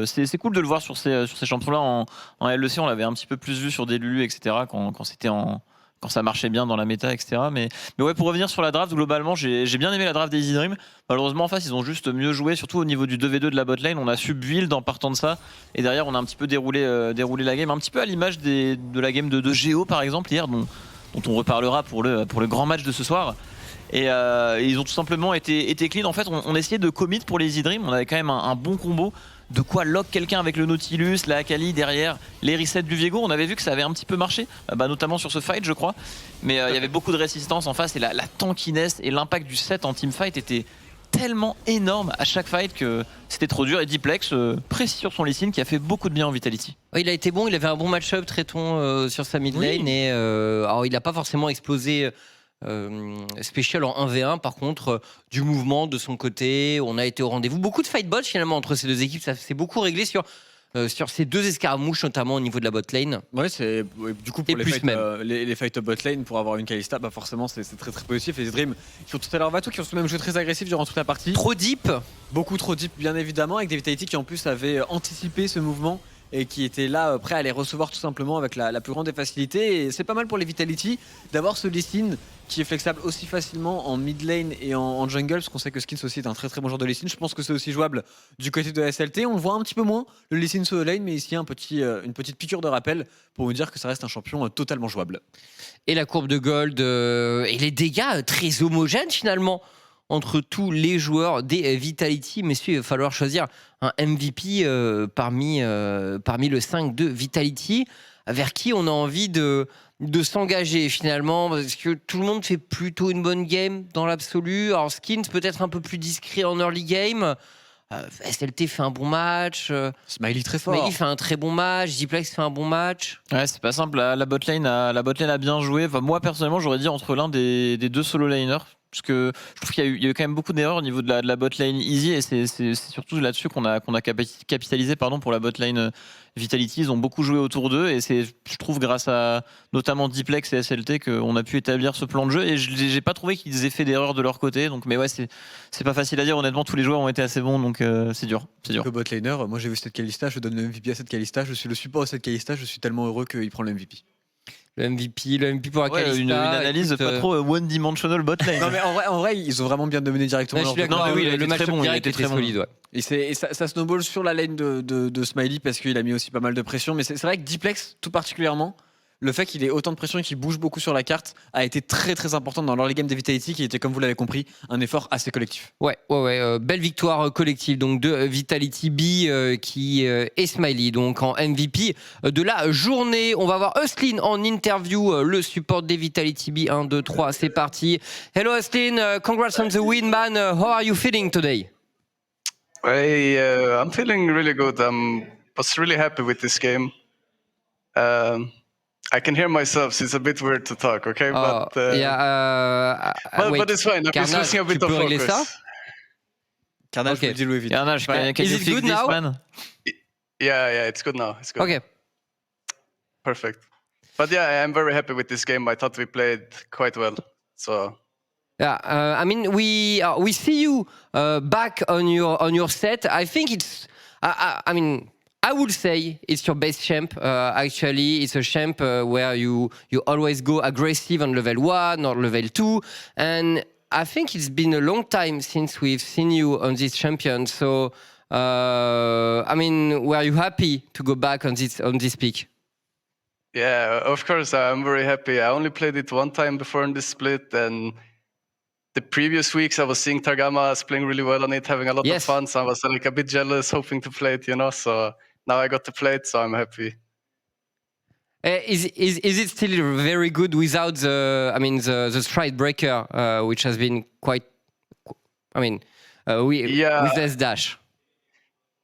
c'est cool de le voir sur ces champions-là. En LEC, on l'avait un petit peu plus vu sur des Lulu, etc. Quand ça marchait bien dans la méta, etc. Mais ouais, pour revenir sur la draft, globalement, j'ai bien aimé la draft des Easy Dream. Malheureusement, en face, ils ont juste mieux joué, surtout au niveau du 2v2 de la botlane. On a sub-build en partant de ça. Et derrière, on a un petit peu déroulé la game, un petit peu à l'image de la game de Géo, par exemple, hier, dont on reparlera pour le grand match de ce soir. Et ils ont tout simplement été clean. En fait, on essayait de commit pour les Easy Dream. On avait quand même un bon combo. De quoi lock quelqu'un avec le Nautilus, la Akali derrière, les resets du Viego. On avait vu que ça avait un petit peu marché, notamment sur ce fight, je crois. Mais il y avait beaucoup de résistance en face et la tankiness et l'impact du set en teamfight était tellement énorme à chaque fight que c'était trop dur. Et Diplex, précis sur son Lee Sin, qui a fait beaucoup de bien en Vitality. Oui, il a été bon, il avait un bon match-up, Tréton, sur sa mid lane. Oui. Et alors, il n'a pas forcément explosé. Special en 1v1 par contre du mouvement de son côté, on a été au rendez-vous, beaucoup de fight bots finalement entre ces deux équipes, ça s'est beaucoup réglé sur ces deux escaramouches notamment au niveau de la bot lane. Ouais, c'est du coup pour les fight bot lane pour avoir une Kalista, forcément c'est très très positif. Et les Dream qui ont tout à l'heure Vatou qui ont même joué très agressif durant toute la partie. Trop deep, beaucoup trop deep bien évidemment, avec des Vitality qui en plus avaient anticipé ce mouvement et qui était là prêt à les recevoir tout simplement avec la plus grande des facilités. Et c'est pas mal pour les Vitality d'avoir ce Lee Sin qui est flexible aussi facilement en mid lane et en jungle, parce qu'on sait que Skins aussi est un très très bon joueur de Lee Sin. Je pense que c'est aussi jouable du côté de SLT. On le voit un petit peu moins le Lee Sin sur le lane, mais ici une petite piqûre de rappel pour vous dire que ça reste un champion totalement jouable. Et la courbe de gold et les dégâts très homogènes finalement entre tous les joueurs des Vitality. Messieurs, il va falloir choisir un MVP parmi le 5 de Vitality, vers qui on a envie de s'engager finalement, parce que tout le monde fait plutôt une bonne game dans l'absolu. Alors Skins peut-être un peu plus discret en early game. SLT fait un bon match. Smiley très fort. Smiley fait un très bon match. Diplex fait un bon match. Ouais, c'est pas simple. La botlane a bien joué. Enfin, moi personnellement, j'aurais dit entre l'un des deux solo laners. Parce que je trouve qu'il y a eu quand même beaucoup d'erreurs au niveau de la botlane easy, et c'est surtout là-dessus qu'on a capitalisé pour la botlane Vitality. Ils ont beaucoup joué autour d'eux, et c'est, je trouve, grâce à notamment Diplex et SLT qu'on a pu établir ce plan de jeu, et j'ai pas trouvé qu'ils aient fait d'erreurs de leur côté. Donc, mais ouais, c'est pas facile à dire. Honnêtement, tous les joueurs ont été assez bons, donc c'est dur. Le botlaner, moi j'ai vu cette Kalista, je donne le MVP à cette Kalista, je suis le support de cette Kalista, je suis tellement heureux qu'il prend le MVP. Le MVP pour Akalista. Une analyse pas trop one-dimensional bot lane. Non mais en vrai, ils ont vraiment bien dominé directement. Je suis d'accord. Non, mais oui, le match très bon, il a été très solide. Ouais. Et ça snowball sur la lane de Smiley parce qu'il a mis aussi pas mal de pression. Mais c'est vrai que Dplex, tout particulièrement, le fait qu'il ait autant de pression et qu'il bouge beaucoup sur la carte a été très très important dans l'early game des Vitality, qui était, comme vous l'avez compris, un effort assez collectif. Ouais. Belle victoire collective donc de Vitality B qui est Smiley donc en MVP de la journée. On va voir Eustlin en interview, le support des Vitality B. 1, 2, 3, c'est parti. Hello Eustlin, congrats on the win, man. How are you feeling today? Hey, I'm feeling really good. Was really happy with this game. I can hear myself, so it's a bit weird to talk, okay? But it's fine. I'm just losing a bit of focus. Carnage, okay. Deal with it. Carnage, can is you it fix good this, now? man? Yeah, it's good now. It's good. Okay. Perfect. But yeah, I'm very happy with this game. I thought we played quite well. So. Yeah, I mean, we see you back on your set. I think it's, I mean, I would say it's your best champ. Actually, it's a champ where you always go aggressive on level 1 or level 2, and I think it's been a long time since we've seen you on this champion. So, I mean, were you happy to go back on this peak? Yeah, of course, I'm very happy. I only played it one time before in this split, and the previous weeks I was seeing Targama playing really well on it, having a lot of fun. So I was like a bit jealous, hoping to play it, So now I got to play it, so I'm happy. Is it still very good without the Stride Breaker, which has been quite, with less dash?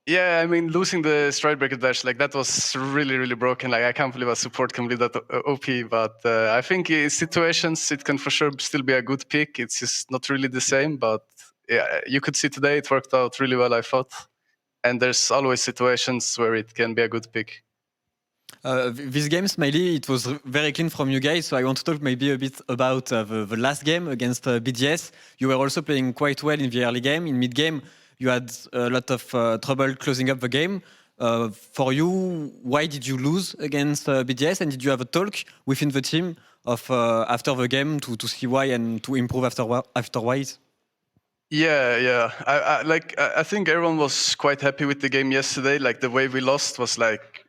Yeah, I mean, losing the Stride Breaker dash, like that was really, really broken. Like I can't believe a support can be that OP, but I think in situations it can for sure still be a good pick. It's just not really the same, but yeah, you could see today it worked out really well, I thought. And there's always situations where it can be a good pick. This game, Smiley, it was very clean from you guys. So I want to talk maybe a bit about the last game against BDS. You were also playing quite well in the early game. In mid game, you had a lot of trouble closing up the game. For you, why did you lose against BDS? And did you have a talk within the team of after the game to see why and to improve afterwards? Yeah. I think everyone was quite happy with the game yesterday. Like the way we lost was like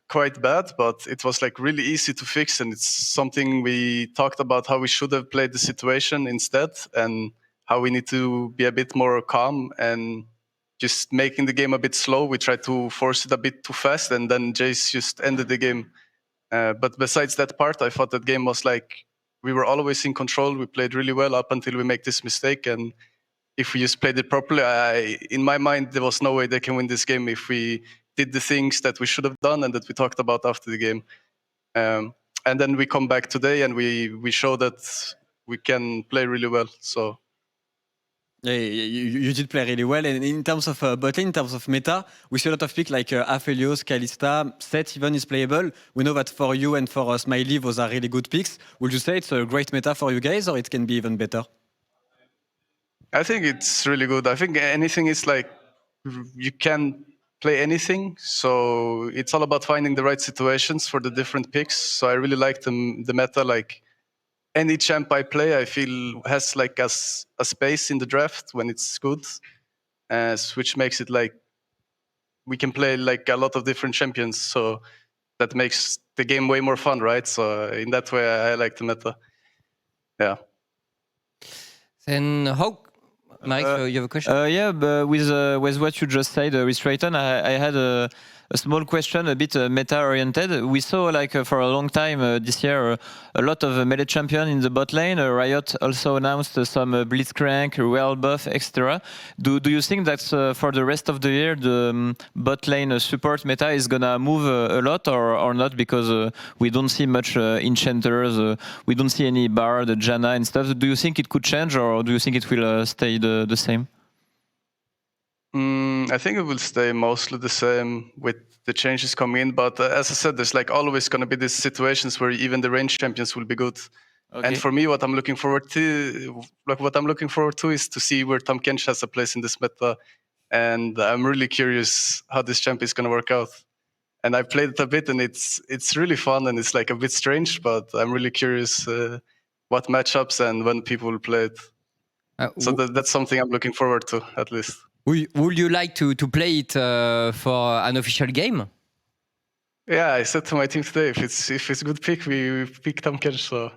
quite bad, but it was like really easy to fix, and it's something we talked about how we should have played the situation instead, and how we need to be a bit more calm and just making the game a bit slow. We tried to force it a bit too fast, and then Jace just ended the game. But besides that part, I thought that game was like we were always in control. We played really well up until we make this mistake, and if we just played it properly, in my mind, there was no way they can win this game if we did the things that we should have done and that we talked about after the game. And then we come back today and we show that we can play really well. So. Yeah, you did play really well. And in terms of bot lane, in terms of meta, we see a lot of picks like Aphelios, Kalista, Seth even is playable. We know that for you and for Smiley, those are really good picks. Would you say it's a great meta for you guys, or it can be even better? I think it's really good. I think anything is like, you can play anything. So it's all about finding the right situations for the different picks. So I really like the meta. Like any champ I play, I feel has like a space in the draft when it's good, which makes it like we can play like a lot of different champions. So that makes the game way more fun, right? So in that way, I like the meta. Yeah. And how... Mike, you have a question? Yeah, but with what you just said, with Triton, I had a small question, a bit meta-oriented. We saw, like, for a long time this year, a lot of melee champion in the bot lane. Riot also announced some Blitzcrank, Royal buff, etc. Do you think that for the rest of the year, the bot lane support meta is gonna move a lot or not? Because we don't see much enchanters, we don't see any Bard, Janna and stuff. Do you think it could change, or do you think it will stay the same? I think it will stay mostly the same with the changes coming in. But as I said, there's like always going to be these situations where even the range champions will be good. Okay. And for me, what I'm looking forward to is to see where Tahm Kench has a place in this meta. And I'm really curious how this champ is going to work out. and I played it a bit, and it's really fun, and it's like a bit strange, but I'm really curious what matchups and when people will play it. So that's something I'm looking forward to, at least. Would you like to play it for an official game? Yeah, I said to my team today, if it's a good pick, we pick Tahm Kench. So,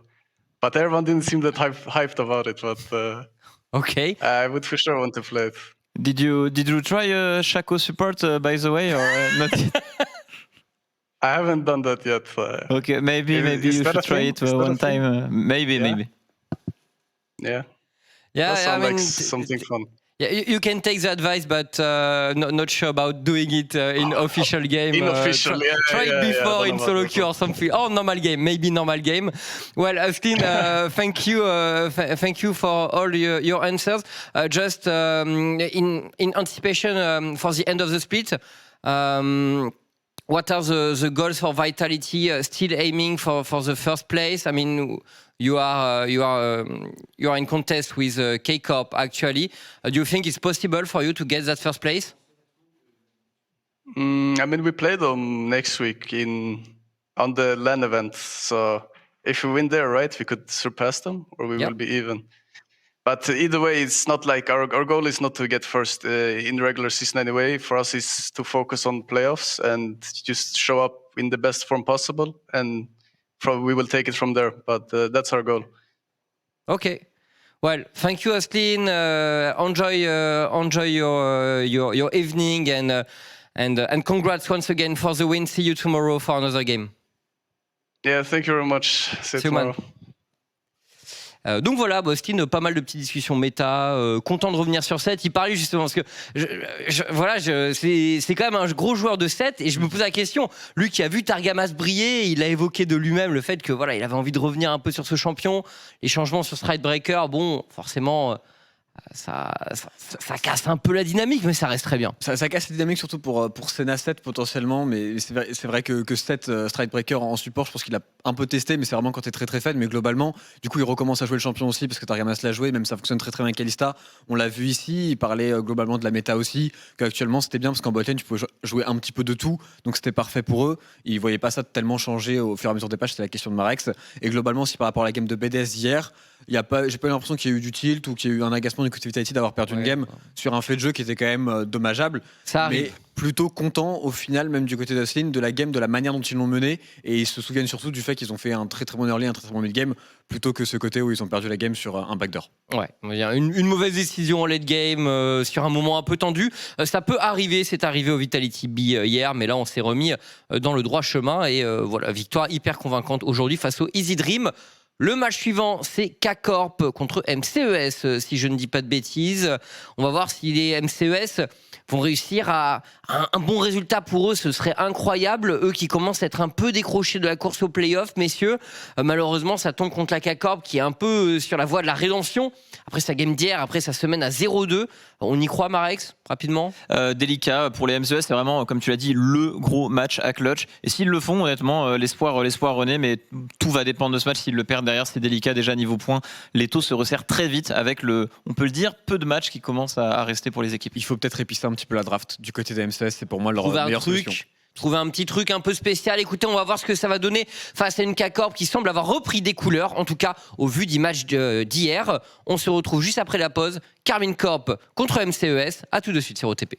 but everyone didn't seem that hyped about it. But okay, I would for sure want to play it. Did you try Shaco support by the way, or not yet? I haven't done that yet. Okay, maybe you should try it one time. Maybe. Yeah. Yeah, that sounds like something fun. Yeah, you can take the advice, but not sure about doing it in official game. Try it before in solo queue or something. Or normal game, maybe normal game. Well, Austin, thank you for all your answers. Just in anticipation for the end of the split, what are the goals for Vitality? Still aiming for the first place? I mean, you are in contest with K-Corp actually. Do you think it's possible for you to get that first place? I mean, we play them next week on the LAN event. So if we win there, right, we could surpass them, or we will be even. But either way, it's not like our goal is not to get first in regular season anyway. For us, it's to focus on playoffs and just show up in the best form possible, and we will take it from there. But that's our goal. Okay. Well, thank you, Austin. Enjoy your evening, and congrats once again for the win. See you tomorrow for another game. Yeah, thank you very much. See you tomorrow. Donc voilà, Austin, pas mal de petites discussions méta, content de revenir sur 7. Il parlait justement parce que c'est quand même un gros joueur de 7, et je me pose la question, lui qui a vu Targamas briller, il a évoqué de lui-même le fait que voilà, il avait envie de revenir un peu sur ce champion. Les changements sur Stridebreaker, bon, forcément ça casse un peu la dynamique, mais ça reste très bien. Ça casse la dynamique surtout pour Senna 7 potentiellement, mais c'est vrai que 7 Stridebreaker en support, je pense qu'il a un peu testé, mais c'est vraiment quand t'es très très faible. Mais globalement, du coup, il recommence à jouer le champion aussi parce que Targamas l'a joué, même ça fonctionne très très bien avec Kalista. On l'a vu ici, il parlait globalement de la méta aussi, qu'actuellement c'était bien parce qu'en botlane tu pouvais jouer un petit peu de tout, donc c'était parfait pour eux. Ils voyaient pas ça tellement changer au fur et à mesure des patchs, c'était la question de Marex. Et globalement, aussi par rapport à la game de BDS d'hier, j'ai pas eu l'impression qu'il y a eu du tilt ou qu'il y a eu un agacement du côté Vitality d'avoir perdu une game sur un fait de jeu qui était quand même dommageable. Ça arrive. Mais plutôt content au final, même du côté d'Aslin, de la game, de la manière dont ils l'ont menée, et ils se souviennent surtout du fait qu'ils ont fait un très très bon early, un très très bon mid game, plutôt que ce côté où ils ont perdu la game sur un backdoor. Ouais, une mauvaise décision en late game sur un moment un peu tendu. Ça peut arriver, c'est arrivé au Vitality B hier, mais là on s'est remis dans le droit chemin, et voilà, victoire hyper convaincante aujourd'hui face au Easy Dream. Le match suivant, c'est K-Corp contre MCES, si je ne dis pas de bêtises. On va voir si les MCES vont réussir à un bon résultat pour eux. Ce serait incroyable. Eux qui commencent à être un peu décrochés de la course au play-off, messieurs. Malheureusement, ça tombe contre la K-Corp qui est un peu sur la voie de la rédemption. Après sa game d'hier, après sa semaine à 0-2. On y croit, Marex, rapidement? Délicat pour les MCES, c'est vraiment, comme tu l'as dit, le gros match à clutch. Et s'ils le font, honnêtement, l'espoir renaît, mais tout va dépendre de ce match. S'ils le perdent derrière, c'est délicat déjà niveau points. Les taux se resserrent très vite avec on peut le dire, peu de matchs qui commencent à rester pour les équipes. Il faut peut-être épicer un petit peu la draft du côté des MCES, c'est pour moi leur meilleure solution. Trouver un petit truc un peu spécial. Écoutez, on va voir ce que ça va donner face à une K-Corp qui semble avoir repris des couleurs, en tout cas au vu du match d'hier. On se retrouve juste après la pause. Karmine Corp contre MCES. À tout de suite sur OTP.